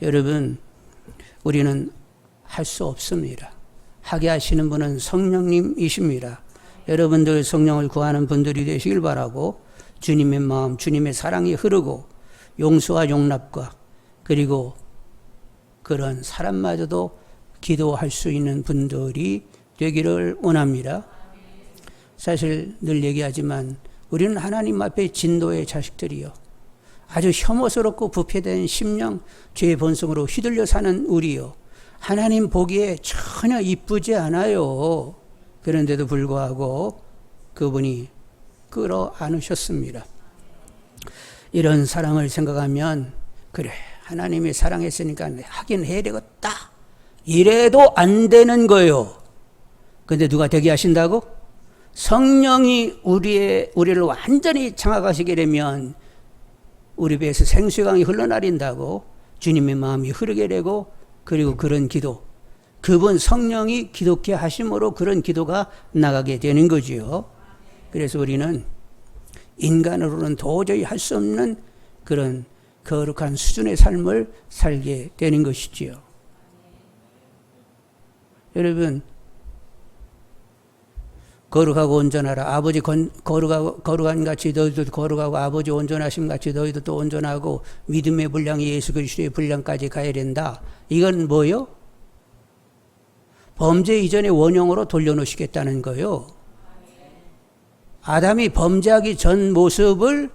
여러분, 우리는 할 수 없습니다. 하게 하시는 분은 성령님이십니다. 여러분들 성령을 구하는 분들이 되시길 바라고 주님의 마음, 주님의 사랑이 흐르고 용서와 용납과 그리고 그런 사람마저도 기도할 수 있는 분들이 되기를 원합니다. 사실 늘 얘기하지만 우리는 하나님 앞에 진도의 자식들이요. 아주 혐오스럽고 부패된 심령, 죄의 본성으로 휘둘려 사는 우리요. 하나님 보기에 전혀 이쁘지 않아요. 그런데도 불구하고 그분이 끌어안으셨습니다. 이런 사랑을 생각하면 그래 하나님이 사랑했으니까 하긴 해야 되겠다. 이래도 안 되는 거예요. 근데 누가 되게 하신다고? 성령이 우리를 완전히 장악하시게 되면 우리 배에서 생수의 강이 흘러내린다고 주님의 마음이 흐르게 되고 그리고 그런 기도 그분 성령이 기독케 하심으로 그런 기도가 나가게 되는 거지요. 그래서 우리는 인간으로는 도저히 할 수 없는 그런 거룩한 수준의 삶을 살게 되는 것이지요. 여러분 거룩하고 온전하라. 아버지 거룩한 같이 너희도 거룩하고 아버지 온전하심 같이 너희도 또 온전하고 믿음의 분량이 예수 그리스도의 분량까지 가야 된다. 이건 뭐요? 범죄 이전의 원형으로 돌려놓으시겠다는 거요. 아담이 범죄하기 전 모습을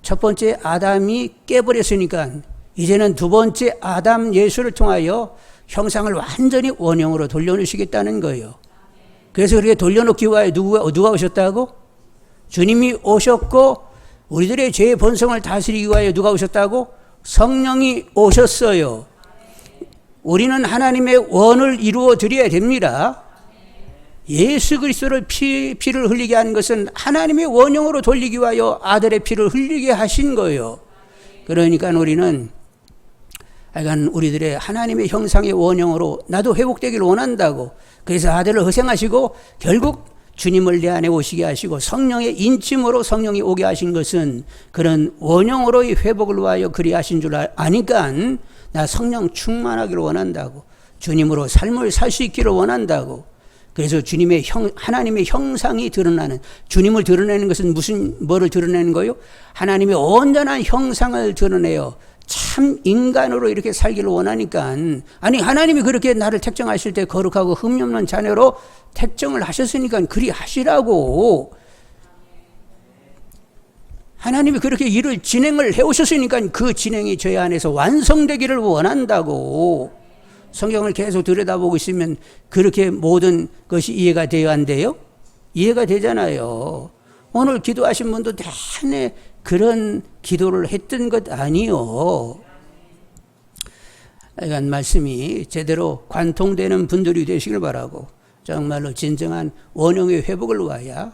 첫 번째 아담이 깨버렸으니까 이제는 두 번째 아담 예수를 통하여 형상을 완전히 원형으로 돌려놓으시겠다는 거예요. 그래서 그렇게 돌려놓기 위하여 누가 오셨다고? 주님이 오셨고 우리들의 죄의 본성을 다스리기 위하여 누가 오셨다고? 성령이 오셨어요. 우리는 하나님의 원을 이루어 드려야 됩니다. 예수 그리스도를 피를 흘리게 한 것은 하나님의 원형으로 돌리기 위하여 아들의 피를 흘리게 하신 거예요. 그러니까 우리는 하여간 우리들의 하나님의 형상의 원형으로 나도 회복되기를 원한다고 그래서 아들을 희생하시고 결국 주님을 내 안에 오시게 하시고 성령의 인침으로 성령이 오게 하신 것은 그런 원형으로의 회복을 위하여 그리 하신 줄 아니까 나 성령 충만하기를 원한다고 주님으로 삶을 살 수 있기를 원한다고 그래서 주님의 하나님의 형상이 드러나는 주님을 드러내는 것은 뭐를 드러내는 거예요? 하나님의 온전한 형상을 드러내요. 참 인간으로 이렇게 살기를 원하니까 아니 하나님이 그렇게 나를 택정하실 때 거룩하고 흠이 없는 자녀로 택정을 하셨으니까 그리 하시라고 하나님이 그렇게 일을 진행을 해오셨으니까 그 진행이 저희 안에서 완성되기를 원한다고 성경을 계속 들여다보고 있으면 그렇게 모든 것이 이해가 돼야 안 돼요? 이해가 되잖아요. 오늘 기도하신 분도 내내 그런 기도를 했던 것 아니요. 그러니까 말씀이 제대로 관통되는 분들이 되시길 바라고 정말로 진정한 원형의 회복을 위하여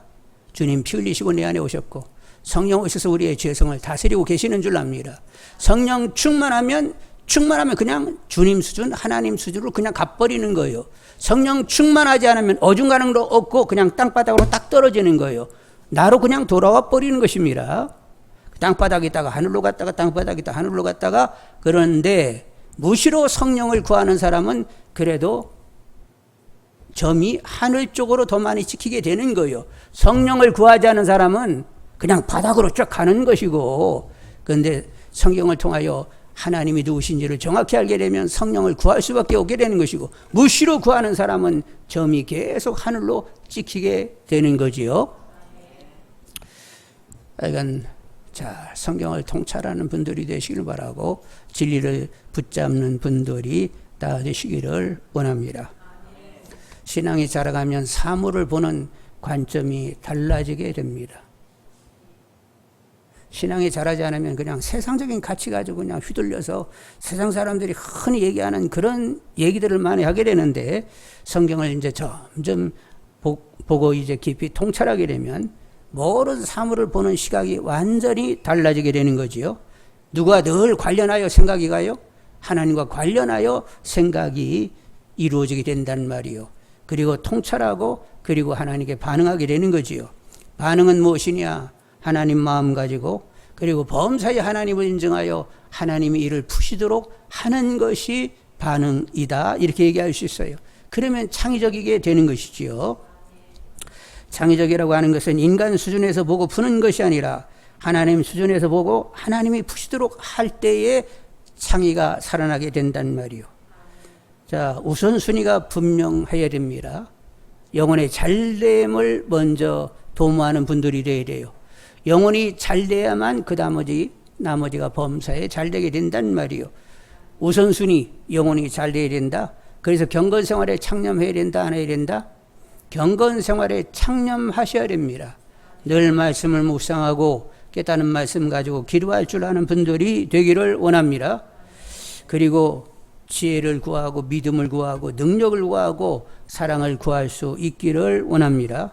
주님 피 흘리시고 내 안에 오셨고 성령 오셔서 우리의 죄성을 다스리고 계시는 줄 압니다. 성령 충만하면 그냥 주님 수준, 하나님 수준으로 그냥 갚버리는 거예요. 성령 충만하지 않으면 어중간한 거 없고 그냥 땅바닥으로 딱 떨어지는 거예요. 나로 그냥 돌아와 버리는 것입니다. 땅바닥에 있다가 하늘로 갔다가 땅바닥에 있다가 하늘로 갔다가. 그런데 무시로 성령을 구하는 사람은 그래도 점이 하늘 쪽으로 더 많이 찍히게 되는 거예요. 성령을 구하지 않은 사람은 그냥 바닥으로 쭉 가는 것이고, 그런데 성경을 통하여 하나님이 누구신지를 정확히 알게 되면 성령을 구할 수밖에 없게 되는 것이고, 무시로 구하는 사람은 점이 계속 하늘로 찍히게 되는 거지요. 그러니까 자, 성경을 통찰하는 분들이 되시길 바라고 진리를 붙잡는 분들이 다 되시기를 원합니다. 신앙이 자라가면 사물을 보는 관점이 달라지게 됩니다. 신앙이 자라지 않으면 그냥 세상적인 가치 가지고 그냥 휘둘려서 세상 사람들이 흔히 얘기하는 그런 얘기들을 많이 하게 되는데, 성경을 이제 점점 보고 이제 깊이 통찰하게 되면 모든 사물을 보는 시각이 완전히 달라지게 되는 거지요. 누가 늘 관련하여 생각이 가요? 하나님과 관련하여 생각이 이루어지게 된다는 말이요. 그리고 통찰하고 그리고 하나님께 반응하게 되는 거지요. 반응은 무엇이냐? 하나님 마음 가지고 그리고 범사에 하나님을 인정하여 하나님이 이를 푸시도록 하는 것이 반응이다, 이렇게 얘기할 수 있어요. 그러면 창의적이게 되는 것이지요. 창의적이라고 하는 것은 인간 수준에서 보고 푸는 것이 아니라 하나님 수준에서 보고 하나님이 푸시도록 할 때에 창의가 살아나게 된단 말이요. 자, 우선순위가 분명해야 됩니다. 영혼의 잘됨을 먼저 도모하는 분들이 되어야 돼요. 영혼이 잘돼야만 그 나머지가 범사에 잘되게 된단 말이요. 우선순위, 영혼이 잘돼야 된다. 그래서 경건생활에 창념해야 된다, 안 해야 된다? 경건생활에 창념하셔야 됩니다. 늘 말씀을 묵상하고 깨닫는 말씀 가지고 기도할 줄 아는 분들이 되기를 원합니다. 그리고 지혜를 구하고 믿음을 구하고 능력을 구하고 사랑을 구할 수 있기를 원합니다.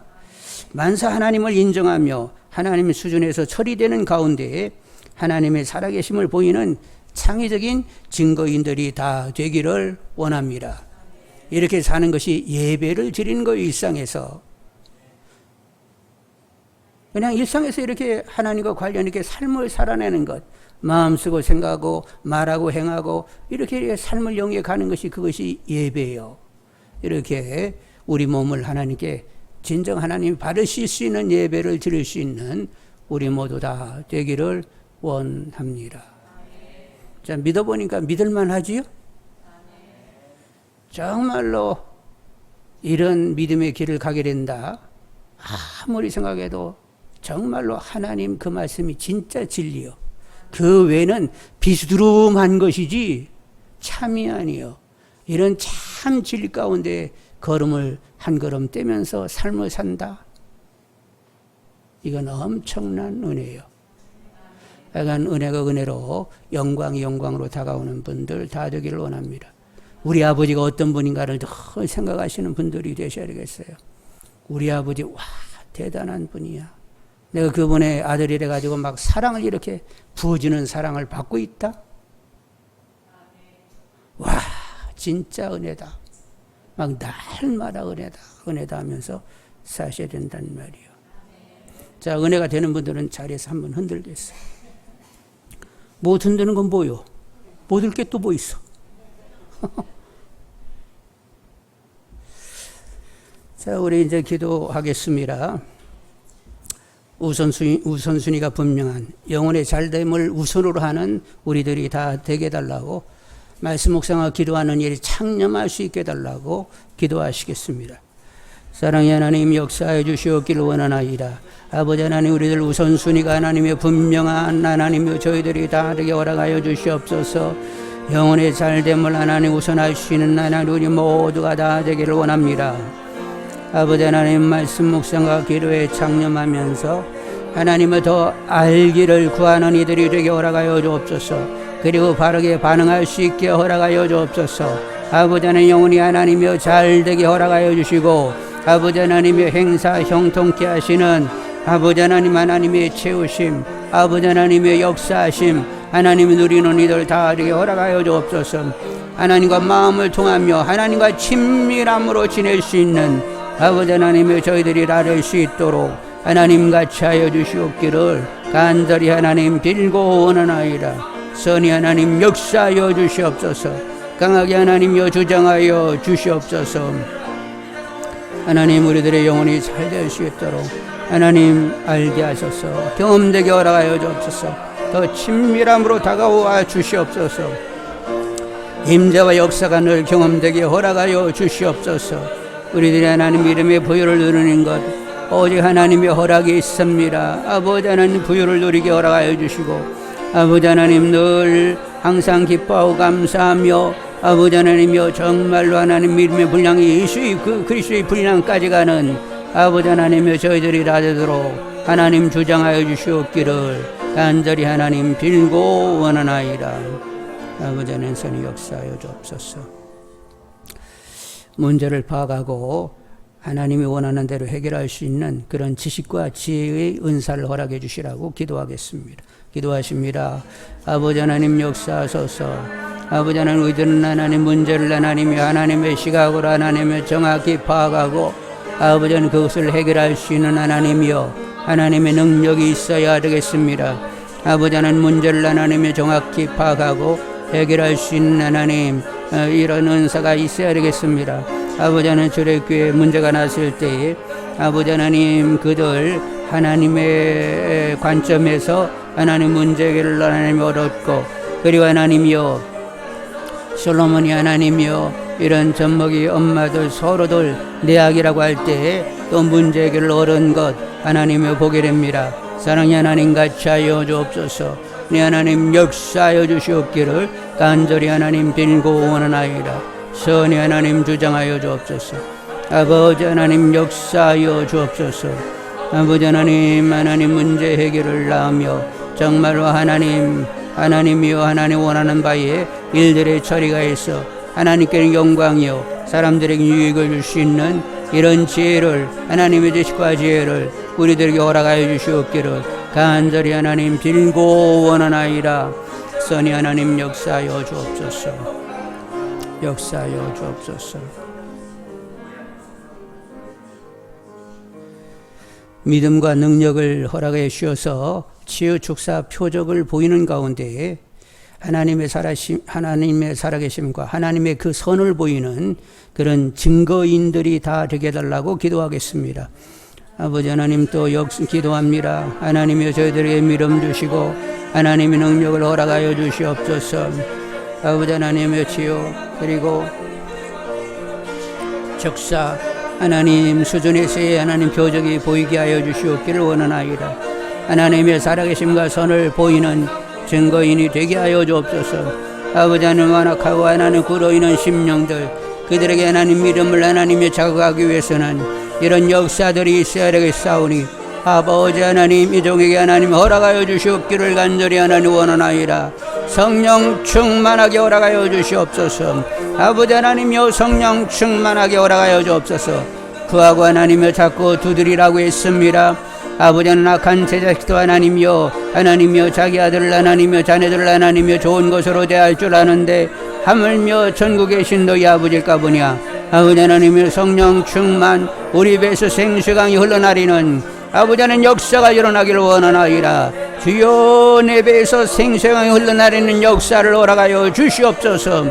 만사 하나님을 인정하며 하나님 수준에서 처리되는 가운데에 하나님의 살아계심을 보이는 창의적인 증거인들이 다 되기를 원합니다. 이렇게 사는 것이 예배를 드리는 거예요. 일상에서 그냥 일상에서 이렇게 하나님과 관련 있게 삶을 살아내는 것, 마음 쓰고 생각하고 말하고 행하고 이렇게 삶을 영위해 가는 것이, 그것이 예배예요. 이렇게 우리 몸을 하나님께 진정 하나님이 받으실 수 있는 예배를 드릴 수 있는 우리 모두 다 되기를 원합니다. 자, 믿어보니까 믿을만 하지요? 정말로 이런 믿음의 길을 가게 된다. 아무리 생각해도 정말로 하나님 그 말씀이 진짜 진리요. 그 외에는 비스두름한 것이지 참이 아니요. 이런 참 진리 가운데 걸음을 한 걸음 떼면서 삶을 산다. 이건 엄청난 은혜예요. 약간 은혜가 은혜로 영광이 영광으로 다가오는 분들 다 되기를 원합니다. 우리 아버지가 어떤 분인가를 늘 생각하시는 분들이 되셔야 되겠어요. 우리 아버지, 와, 대단한 분이야. 내가 그분의 아들이래 가지고 막 사랑을 이렇게 부어주는 사랑을 받고 있다. 와, 진짜 은혜다. 막 날마다 은혜다 하면서 사셔야 된다는 말이에요. 자, 은혜가 되는 분들은 자리에서 한번 흔들겠어요. 못 흔드는 건 뭐요? 못 들 게 또 뭐 있어? 자, 우리 이제 기도하겠습니다. 우선순위가 분명한 영혼의 잘됨을 우선으로 하는 우리들이 다 되게 해달라고, 말씀 묵상하고 기도하는 일이 창념할 수 있게 해달라고 기도하시겠습니다. 사랑의 하나님, 역사해 주시옵기를 원하나이다. 아버지 하나님, 우리들 우선순위가 하나님의 분명한 하나님이여 저희들이 다 되게 허락하여 주시옵소서. 영혼의 잘됨을 하나님 우선하시는 하나님, 우리 모두가 다 되기를 원합니다. 아버지 하나님, 말씀 묵상과 기도에 창념하면서 하나님을 더 알기를 구하는 이들이 되게 허락하여 주옵소서. 그리고 바르게 반응할 수 있게 허락하여 주옵소서. 아버지 하나님 영혼이 하나님이여 잘되게 허락하여 주시고 아버지 하나님의 행사 형통케 하시는 아버지 하나님의 채우심 아버지 하나님의 역사하심 하나님이 누리는 이들 다 되게 허락하여 주옵소서. 하나님과 마음을 통하며 하나님과 친밀함으로 지낼 수 있는 아버지 하나님의 저희들이 나를 수 있도록 하나님 같이 하여 주시옵기를 간절히 하나님 빌고 원하나이다. 선이 하나님 역사하여 주시옵소서. 강하게 하나님여 주장하여 주시옵소서. 하나님 우리들의 영혼이 잘 될 수 있도록 하나님 알게 하소서. 경험되게 허락하여 주옵소서. 더 친밀함으로 다가와 주시옵소서. 임재와 역사가 늘 경험되게 허락하여 주시옵소서. 우리들이 하나님 이름의 부여를 누리는 것 오직 하나님의 허락이 있습니다. 아버지 하나님 부여를 누리게 허락하여 주시고 아버지 하나님 늘 항상 기뻐하고 감사하며 아버지 하나님이여 정말로 하나님 이름의 분량이 예수의 그리스도의 분량까지 가는 아버지 하나님이여 저희들이 다 되도록 하나님 주장하여 주시옵기를 간절히 하나님 빌고 원하나이다. 아버지 하나님 선이 역사하여 주옵소서. 문제를 파악하고 하나님이 원하는 대로 해결할 수 있는 그런 지식과 지혜의 은사를 허락해 주시라고 기도하겠습니다. 기도하십니다. 아버지 하나님 역사하소서. 아버지 하나님 우리들은 하나님 문제를 하나님의 시각으로 하나님을 정확히 파악하고 아버지 하나님 그것을 해결할 수 있는 하나님이여 하나님의 능력이 있어야 되겠습니다. 아버지 하나님 문제를 하나님의 정확히 파악하고 해결할 수 있는 하나님 이런 은사가 있어야 되겠습니다. 아버지 하나님 주례교회 문제가 났을 때에 아버지 하나님 그들 하나님의 관점에서 하나님 문제 해결을 하나님이 얻었고 그리고 하나님이여 솔로몬이 하나님이여 이런 젖먹이 엄마들 서로들 내악이라고 할 때 또 문제 해결을 얻은 것 하나님이여 보게 됩니다. 사랑의 하나님 같이 하여 주옵소서. 네 하나님 역사하여 주시옵기를 간절히 하나님 빌고 원하나이다. 선이 하나님 주장하여 주옵소서. 아버지 하나님 역사하여 주옵소서. 아버지 하나님 문제 해결을 하며 정말로 하나님이여 하나님 원하는 바에 일들의 처리가 있어 하나님께는 영광이요 사람들에게 유익을 줄 수 있는 이런 지혜를 하나님의 지식과 지혜를 우리들에게 허락하여 주시옵기를 간절히 하나님 빌고 원하나이다. 선이 하나님 역사하여 주옵소서. 역사하여 주옵소서. 믿음과 능력을 허락해 주셔서 치유 축사 표적을 보이는 가운데 하나님의 살아계심과 하나님의 그 선을 보이는 그런 증거인들이 다 되게 해달라고 기도하겠습니다. 아버지 하나님 또 기도합니다. 하나님이여 저희들에게 믿음 주시고 하나님의 능력을 허락하여 주시옵소서. 아버지 하나님의 치유 그리고 축사 하나님 수준에서의 하나님 표적이 보이게 하여 주시옵기를 원하나이다. 하나님의 살아계심과 선을 보이는 증거인이 되게 하여 주옵소서. 아버지 하나님 완악하고 하나님 굴어있는 심령들 그들에게 하나님 믿음을 하나님의 자극하기 위해서는 이런 역사들이 있어야 되겠사오니 아버지 하나님 이 종에게 하나님 허락하여 주시옵기를 간절히 하나님 원하나이다. 성령 충만하게 허락하여 주시옵소서. 아버지 하나님여 성령 충만하게 허락하여 주옵소서. 그하고 하나님여 자꾸 두드리라고 했습니다. 아버지 하나님 악한 제자식도 하나님여 자기 아들을 하나님여 자녀들을 하나님여 좋은 것으로 대할 줄 아는데 하물며 전국에 계신 너희 아버지일까 보냐. 아버지 하나님여 성령 충만 우리 배에서 생수강이 흘러나리는 아버지 하나님 역사가 일어나기를 원하나이다. 주여 내 배에서 생수강이 흘러나리는 역사를 허락하여 주시옵소서.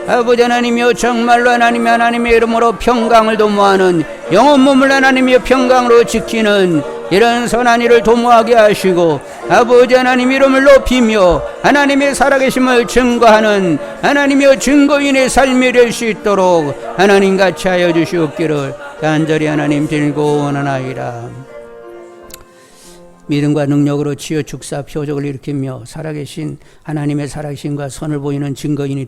아버지 하나님이여 정말로 하나님의 이름으로 평강을 도모하는 영혼 몸을 하나님이여 평강으로 지키는 이런 선한 일을 도모하게 하시고 아버지 하나님 이름을 높이며 하나님의 살아계심을 증거하는 하나님이여 증거인의 삶이 될 수 있도록 하나님 같이 하여 주시옵기를 간절히 하나님 빌고 원하나이다. 믿음과 능력으로 치유 축사 표적을 일으키며 살아계신 하나님의 살아계심과 선을 보이는 증거인이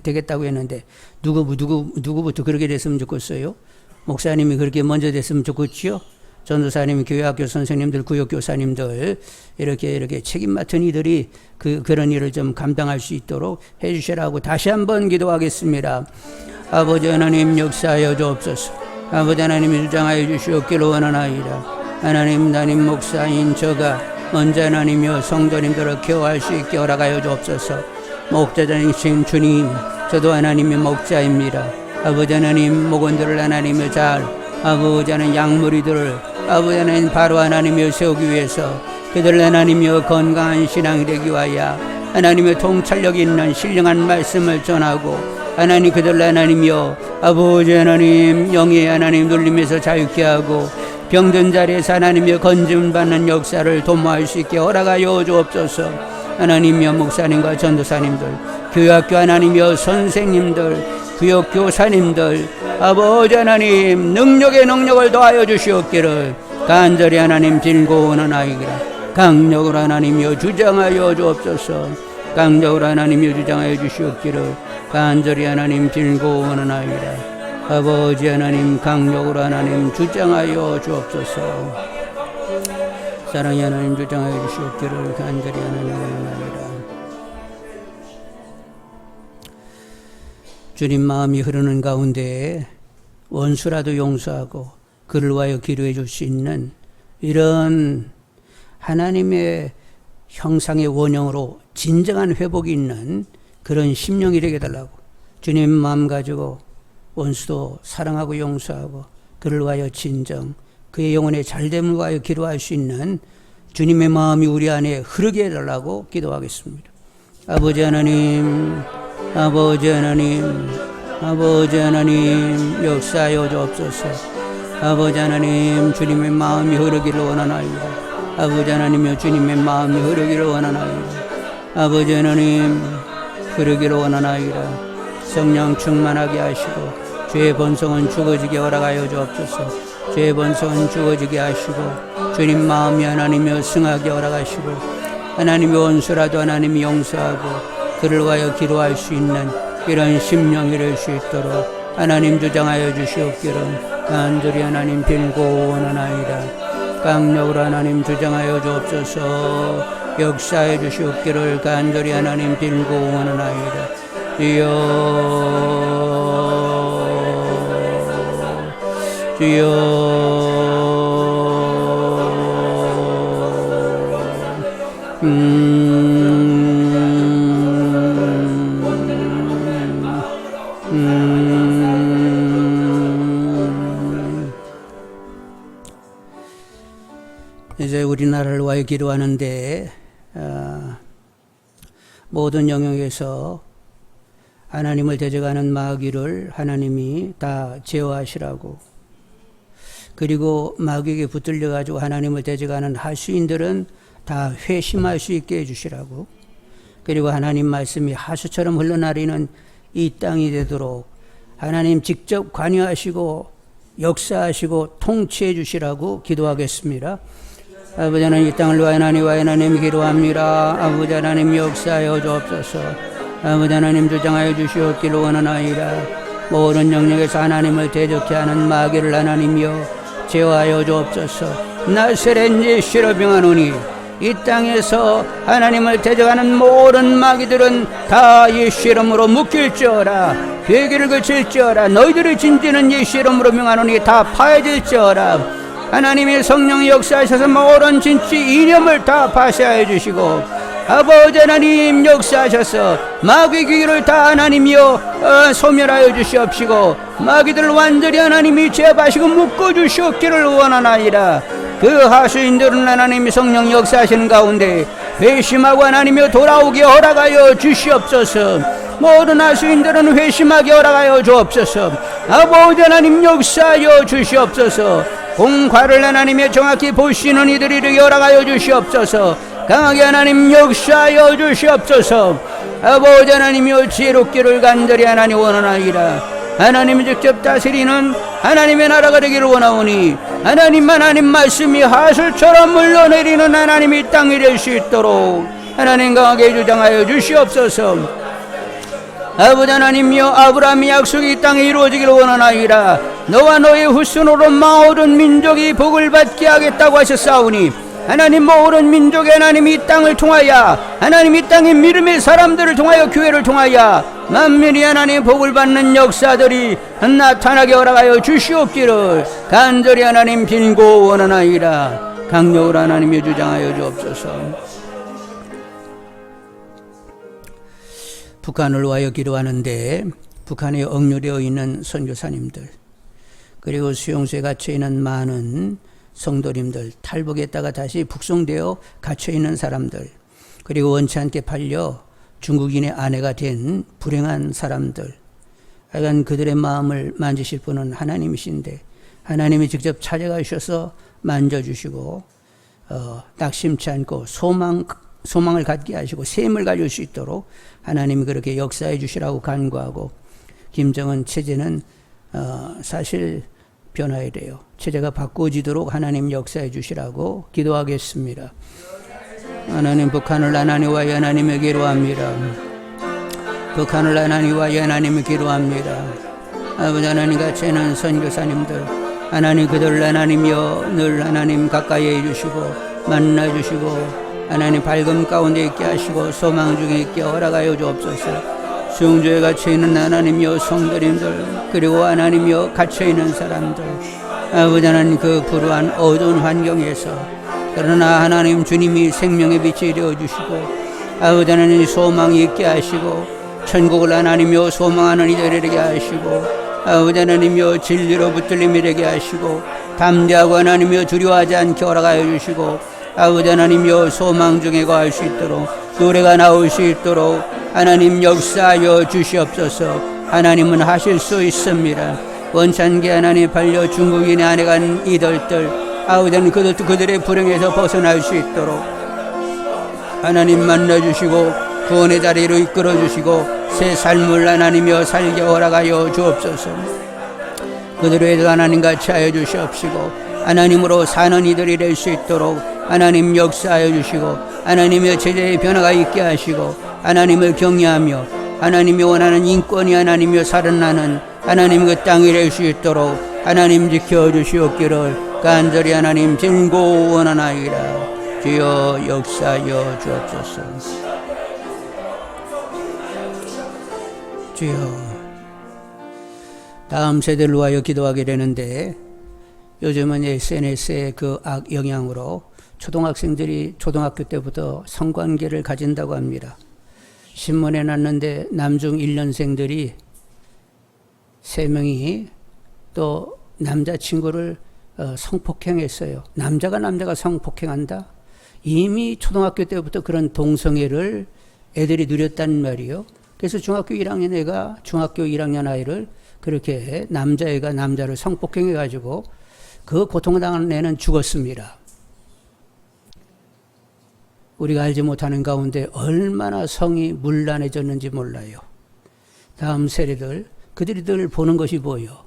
되겠다고 했는데 누구부터 그렇게 됐으면 좋겠어요? 목사님이 그렇게 먼저 됐으면 좋겠지요? 전도사님, 교회학교 선생님들, 구역교사님들 이렇게 책임 맡은 이들이 그런 일을 좀 감당할 수 있도록 해주시라고 다시 한번 기도하겠습니다. 아버지 하나님 역사하여 주옵소서. 아버지 하나님이 주장하여 주시옵기를 원하나이다. 하나님 담임 목사인 저가 먼저 하나님이여 성도님들을 케어할 수 있게 허락하여 주옵소서. 목자장이신 주님, 저도 하나님의 목자입니다. 아버지 하나님 목원들을 하나님을 잘 아버지 하나님 양무리들을 아버지 하나님 바로 하나님을 세우기 위해서 그들 하나님이여 건강한 신앙이 되기 위하여 하나님의 통찰력 있는 신령한 말씀을 전하고 하나님 그들 하나님이여 아버지 하나님 영의 하나님 눌림에서 자유케 하고 병든 자리에서 하나님이여 건짐 받는 역사를 도모할 수 있게 허락하여 주옵소서. 하나님이여 목사님과 전도사님들, 교회학교 하나님이여 선생님들, 구역 교사님들, 아버지 하나님 능력에 능력을 더하여 주시옵기를 간절히 하나님 빌고 원하나이다. 강력으로 하나님이여 주장하여 주옵소서. 강력으로 하나님이여 주장하여 주시옵기를 간절히 하나님 빌고 원하나이다. 아버지 하나님 강력으로 하나님 주장하여 주옵소서. 사랑의 하나님 주장하여 주시옵기를 간절히 하나님 원하나이다. 주님 마음이 흐르는 가운데 원수라도 용서하고 그를 위하여 기도해 줄 수 있는 이런 하나님의 형상의 원형으로 진정한 회복이 있는 그런 심령이 되게 해달라고 주님 마음 가지고 원수도 사랑하고 용서하고 그를 위하여 진정 그의 영혼의 잘됨을 위하여 기도할 수 있는 주님의 마음이 우리 안에 흐르게 해달라고 기도하겠습니다. 아버지 하나님, 아버지 하나님, 아버지 하나님 역사하여 주옵소서. 아버지 하나님 주님의 마음이 흐르기를 원하나이다. 아버지 하나님여 주님의 마음이 흐르기를 원하나이다. 아버지 하나님 흐르기를 원하나이다. 성령 충만하게 하시고 죄의 번성은 죽어지게 허락하여 주옵소서. 죄의 번성은 죽어지게 하시고 주님 마음이 하나님이여 승하게 허락하시고 하나님의 원수라도 하나님이 용서하고 그를 위하여 기도할 수 있는 이런 심령이 될 수 있도록 하나님 주장하여 주시옵기를 간절히 하나님 빌고 원하나이다. 강력으로 하나님 주장하여 주옵소서. 역사해 주시옵기를 간절히 하나님 빌고 원하나이다. 주여 주여 이제 우리나라를 위하여 기도하는데 모든 영역에서 하나님을 대적하는 마귀를 하나님이 다 제어하시라고, 그리고 마귀에게 붙들려 가지고 하나님을 대적하는 하수인들은 다 회심할 수 있게 해주시라고, 그리고 하나님 말씀이 하수처럼 흘러나리는 이 땅이 되도록 하나님 직접 관여하시고 역사하시고 통치해 주시라고 기도하겠습니다. 아버지 하나님 이 땅을 위하여 하나님 기도합니다. 아버지 하나님 역사하여 주옵소서. 아버지 하나님 주장하여 주시옵기를 원하나이다. 모든 영역에서 하나님을 대적케 하는 마귀를 하나님이여 제어하여 주옵소서. 나사렛 예수로 명하노니 이 땅에서 하나님을 대적하는 모든 마귀들은 다 예수 이름으로 묶일지어라. 괴기를 그칠지어라. 너희들의 진지는 예수 이름으로 명하노니 다 파해질지어라. 하나님의 성령이 역사하셔서 모든 진치 이념을 다 파쇄하여 주시고 아버지 하나님 역사하셔서 마귀 기기를 다 하나님이여 소멸하여 주시옵시고 마귀들을 완전히 하나님이 제압하시고 묶어주시옵기를 원하나이다. 그 하수인들은 하나님의 성령 역사하시는 가운데 회심하고 하나님이여 돌아오게 허락하여 주시옵소서. 모든 하수인들은 회심하게 허락하여 주옵소서. 아버지 하나님 역사하여 주시옵소서. 공과를 하나님의 정확히 보시는 이들이 허락하여 주시옵소서. 강하게 하나님 역사하여 주시옵소서. 아버지 하나님이여 지혜롭기를 간절히 하나님 원하나이다. 하나님이 직접 다스리는 하나님의 나라가 되기를 원하오니 하나님 말씀이 하술처럼 물러내리는 하나님이 땅이 될 수 있도록 하나님 강하게 주장하여 주시옵소서. 아버지 하나님이여 아브라함의 약속이 이 땅에 이루어지기를 원하나이다. 너와 너의 후손으로 모든 민족이 복을 받게 하겠다고 하셨사오니 하나님 모든 민족의 하나님 이 땅을 통하여 하나님 이 땅의 믿음의 사람들을 통하여 교회를 통하여 만민이 하나님 복을 받는 역사들이 나타나게 허락하여 주시옵기를 간절히 하나님 빌고 원하나이다. 강력으로 하나님이 주장하여 주옵소서. 북한을 위하여 기도하는데 북한에 억류되어 있는 선교사님들 그리고 수용소에 갇혀있는 많은 성도님들, 탈북했다가 다시 북송되어 갇혀있는 사람들, 그리고 원치 않게 팔려 중국인의 아내가 된 불행한 사람들, 하여간 그들의 마음을 만지실 분은 하나님이신데 하나님이 직접 찾아가셔서 만져주시고 낙심치 않고 소망을 갖게 하시고 셈을 가질 수 있도록 하나님이 그렇게 역사해 주시라고 간구하고, 김정은 체제는 사실 변화해야 돼요. 체제가 바꿔지도록 하나님 역사해 주시라고 기도하겠습니다. 하나님 북한을 하나님 위하여 하나님의 기도합니다. 북한을 하나님 위하여 하나님의 기도합니다. 아버지 하나님 같이 있는 선교사님들 하나님 그들을 하나님이여 늘 하나님 가까이 해주시고 만나주시고 하나님 밝음 가운데 있게 하시고 소망 중에 있게 허락하여 주옵소서. 수용소에 갇혀있는 하나님이여 성도님들 그리고 하나님이여 갇혀있는 사람들 아버지 하나님 그 불우한 어두운 환경에서 그러나 하나님 주님이 생명의 빛이 되어주시고 아버지 하나님 소망이 있게 하시고 천국을 하나님이여 소망하는 이들에게 하시고 아버지 하나님이여 진리로 붙들림이 되게 하시고 담대하고 하나님이여 두려워하지 않게 허락하여 주시고 아버지 하나님이여 소망 중에 거할 수 있도록 노래가 나올 수 있도록 하나님 역사하여 주시옵소서. 하나님은 하실 수 있습니다. 원찬게 하나님 팔려 중국인의 안에 간 이들들 아버지 하나님 그들도 그들의 불행에서 벗어날 수 있도록 하나님 만나주시고 구원의 자리로 이끌어주시고 새 삶을 하나님이여 살게 허락하여 주옵소서. 그들에도 하나님같이 하여 주시옵시고 하나님으로 사는 이들이 될 수 있도록 하나님 역사하여 주시고 하나님의 제재의 변화가 있게 하시고 하나님을 경외하며 하나님이 원하는 인권이 하나님이여 살아나는 하나님 그 땅이 될 수 있도록 하나님 지켜주시옵기를 간절히 하나님 빌고 원하나이다. 주여 역사하여 주옵소서. 주여 다음 세대를 위하여 기도하게 되는데 요즘은 SNS의 그 악 영향으로 초등학생들이 초등학교 때부터 성관계를 가진다고 합니다. 신문에 났는데 남중 1년생들이 3명이 또 남자친구를 성폭행했어요. 남자가 성폭행한다? 이미 초등학교 때부터 그런 동성애를 애들이 누렸다는 말이에요. 그래서 중학교 1학년 애가 중학교 1학년 아이를 그렇게 남자애가 남자를 성폭행해가지고 그 고통당하는 애는 죽었습니다. 우리가 알지 못하는 가운데 얼마나 성이 문란해졌는지 몰라요. 다음 세대들 그들이 늘 보는 것이 뭐예요?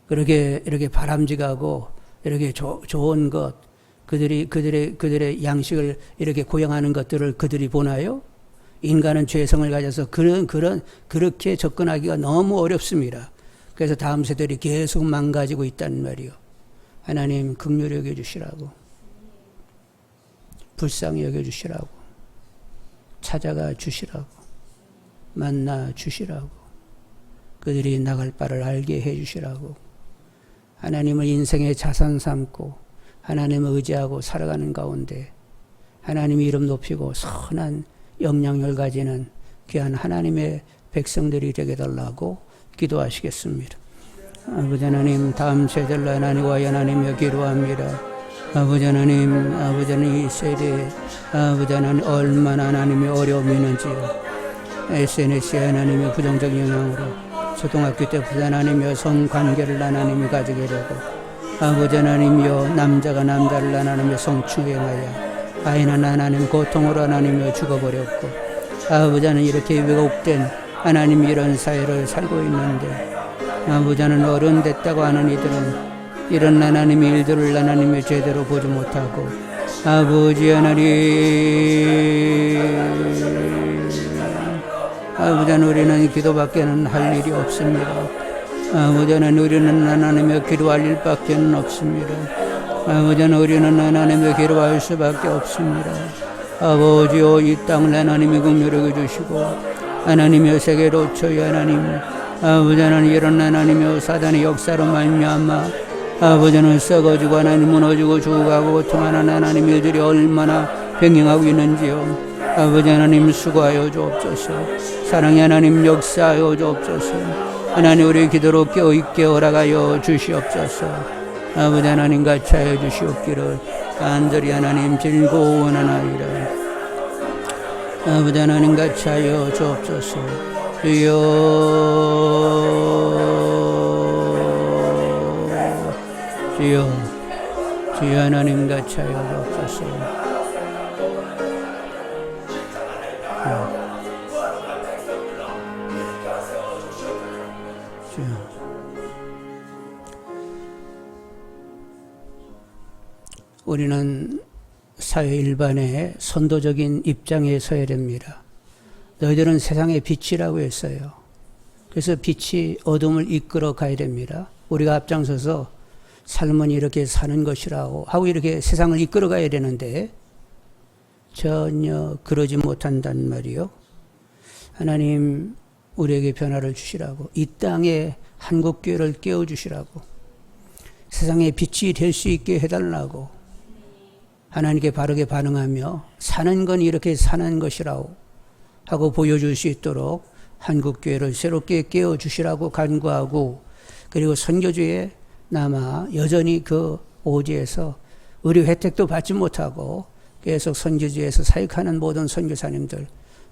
이렇게 바람직하고 이렇게 좋은 것 그들의 양식을 이렇게 고양하는 것들을 그들이 보나요? 인간은 죄성을 가져서 그렇게 접근하기가 너무 어렵습니다. 그래서 다음 세대들이 계속 망가지고 있다는 말이요. 하나님 긍휼히 여겨주시라고, 불쌍히 여겨주시라고, 찾아가 주시라고, 만나 주시라고, 그들이 나갈 바를 알게 해주시라고, 하나님을 인생의 자산 삼고 하나님을 의지하고 살아가는 가운데 하나님 이름 높이고 선한 영향력을 가지는 귀한 하나님의 백성들이 되게 달라고 기도하시겠습니다. 아버지 하나님 다음 세대를 하나님과 하나님여 기도합니다. 아버지 하나님 이 세대에 아버지 하나님 얼마나 하나님의 어려움이 있는지요. SNS의 하나님의 부정적 영향으로 초등학교 때부터 하나님의 성관계를 하나님이 가지게 되고 아버지 하나님이여 남자가 남자를 하나님의 성추행하여 아이는 하나님 고통으로 하나님이여 죽어버렸고 아버지 하나님 이렇게 왜곡된 하나님 이런 사회를 살고 있는데 아버지 하나님 어른 됐다고 하는 이들은 이런 하나님의 일들을 하나님의 제대로 보지 못하고 아버지 하나님 우리는 기도밖에는 할 일이 없습니다. 아버지 하나님, 우리는 하나님의 기도할 일밖에는 없습니다. 아버지 하나님, 우리는 하나님의 기도할 수밖에 없습니다. 아버지여, 이 땅을 하나님이 긍휼하게 주시고 하나님의 세계로 저희 하나님, 아버지 하나님, 이런 하나님의 사단의 역사로 말미암아 아버지는 썩어지고 하나님 무너지고 죽어가고 고통하는 하나님 일들이 얼마나 병행하고 있는지요. 아버지 하나님 수고하여 주옵소서. 사랑의 하나님 역사하여 주옵소서. 하나님 우리 기도로 깨어있게 허락하여 주시옵소서. 아버지 하나님 같이 하여 주시옵기를 간절히 하나님 즐거워하나이다. 아버지 하나님 같이 하여 주옵소서. 주여 주여 주여 하나님 같이 하여 주옵소서. 우리는 사회 일반의 선도적인 입장에 서야 됩니다. 너희들은 세상의 빛이라고 했어요. 그래서 빛이 어둠을 이끌어 가야 됩니다. 우리가 앞장서서 삶은 이렇게 사는 것이라고 하고 이렇게 세상을 이끌어 가야 되는데 전혀 그러지 못한단 말이요. 하나님 우리에게 변화를 주시라고, 이 땅에 한국교회를 깨워주시라고, 세상에 빛이 될 수 있게 해달라고, 하나님께 바르게 반응하며 사는 건 이렇게 사는 것이라고 하고 보여줄 수 있도록 한국교회를 새롭게 깨워주시라고 간구하고, 그리고 선교주에 남아 여전히 그 오지에서 의료 혜택도 받지 못하고 계속 선교주에서 사역하는 모든 선교사님들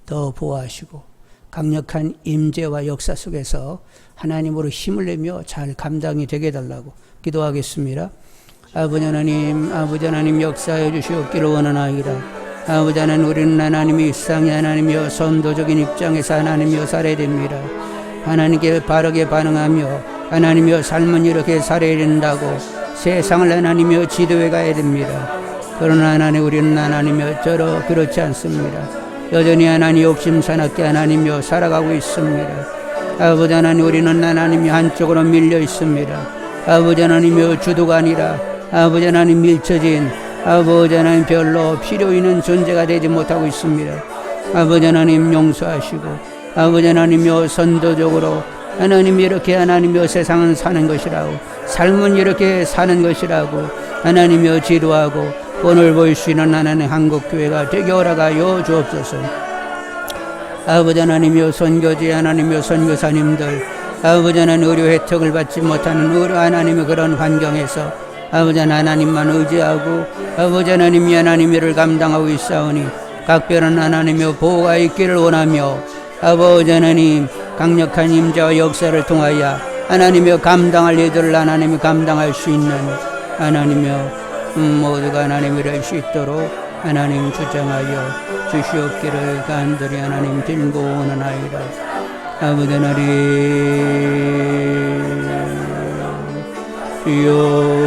더 보호하시고 강력한 임재와 역사 속에서 하나님으로 힘을 내며 잘 감당이 되게 해달라고 기도하겠습니다. 아버지 하나님 역사해 주시옵기를 원하나이다. 아버지 하나님, 우리는 하나님이 일상의 하나님이여 선도적인 입장에서 하나님이여 살아야 됩니다. 하나님께 바르게 반응하며 하나님이여 삶은 이렇게 살아야 된다고 세상을 하나님이여 지도해 가야 됩니다. 그러나 하나님, 우리는 하나님이여 그렇지 않습니다. 여전히 하나님 욕심 사납게 하나님이여 살아가고 있습니다. 아버지 하나님, 우리는 하나님이 한쪽으로 밀려 있습니다. 아버지 하나님이여 주도가 아니라 아버지 하나님 밀쳐진 아버지 하나님 별로 필요 있는 존재가 되지 못하고 있습니다. 아버지 하나님 용서하시고 아버지 하나님이여 선도적으로 하나님 이렇게 하나님이여 세상은 사는 것이라고, 삶은 이렇게 사는 것이라고 하나님이여 지도하고 본을 보일 수 있는 하나님 한국교회가 되게 허락하여 주옵소서. 아버지 하나님이여 선교지 하나님이여 선교사님들, 아버지 하나님 의료 혜택을 받지 못하는 의료 하나님의 그런 환경에서 아버지 하나님만 의지하고 아버지 하나님이 하나님을 감당하고 있사오니 각별한 하나님의 보호가 있기를 원하며 아버지 하나님 강력한 임재와 역사를 통하여 하나님의 감당할 일들을 하나님이 감당할 수 있는 하나님의 모두가 하나님을 알 수 있도록 하나님 주장하여 주시옵기를 간절히 하나님 들고 원하나이다. 아버지 하나님 주여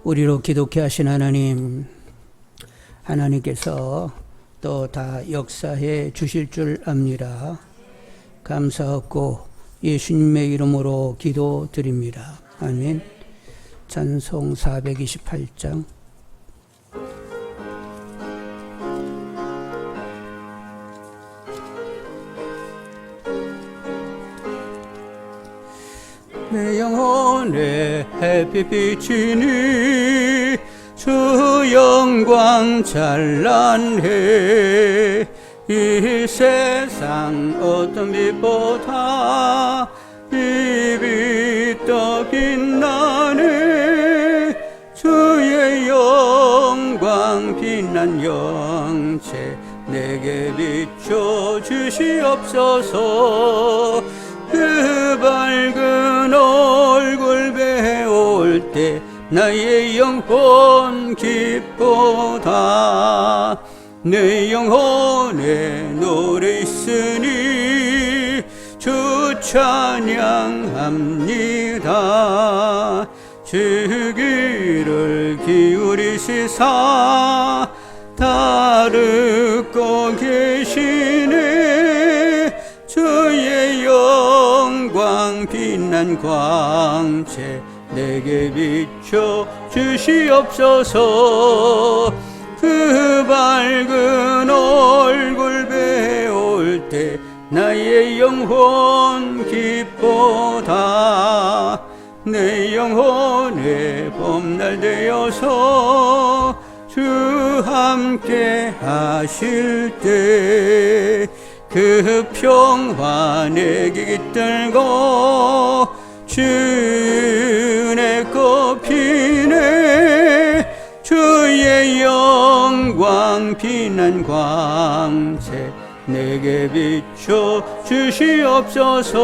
우리로 기독케 하신 하나님께서 또 다 역사해 주실 줄 압니다. 감사하고 예수님의 이름으로 기도드립니다. 아멘. 찬송 428장. 내 영혼에 햇빛 비치니 주 영광 찬란해. 이 세상 어떤 빛보다 이 빛 더 빛나네. 주의 영광 빛난 영체 내게 비춰 주시옵소서. 그 밝은 얼굴 배울 때 나의 영혼 기쁘다. 내 영혼에 노래 있으니 주 찬양합니다. 주 귀를 기울이시사 다르고 계시네. 주의 영광 빛난 광채 내게 비춰 주시옵소서. 그 밝은 얼굴 배울 때 나의 영혼 기뻐다. 내 영혼의 봄날 되어서 주 함께 하실 때 그 평화 내게 깃들고 주의 꽃 피네. 주의 영광 빛난 광채 내게 비춰 주시옵소서.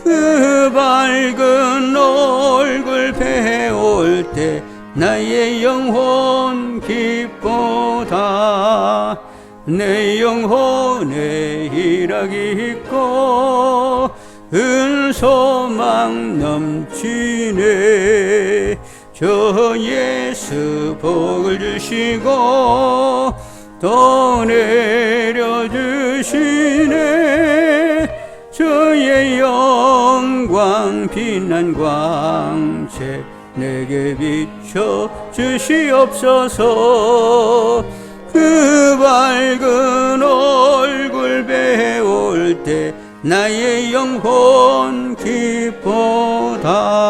그 밝은 얼굴 배울 때 나의 영혼 기쁘다. 내 영혼에 희락이 있고 은소망 넘치네. 저 예수 복을 주시고 또 내려주시네. 주의 영광 빛난 광채 내게 비춰 주시옵소서. 그 밝은 얼굴 배울 때 나의 영혼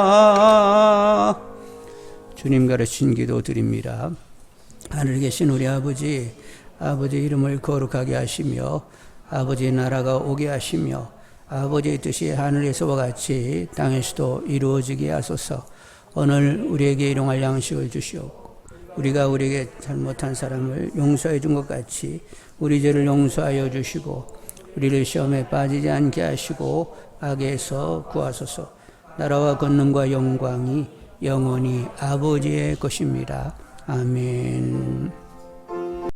기쁘다. 주님 가르친 기도 드립니다. 하늘에 계신 우리 아버지, 아버지 이름을 거룩하게 하시며 아버지의 나라가 오게 하시며 아버지의 뜻이 하늘에서와 같이 땅에서도 이루어지게 하소서. 오늘 우리에게 일용할 양식을 주시옵고 우리가 우리에게 잘못한 사람을 용서해 준 것 같이 우리 죄를 용서하여 주시고 우리를 시험에 빠지지 않게 하시고 악에서 구하소서. 나라와 권능과 영광이 영원히 아버지의 것입니다. 아멘.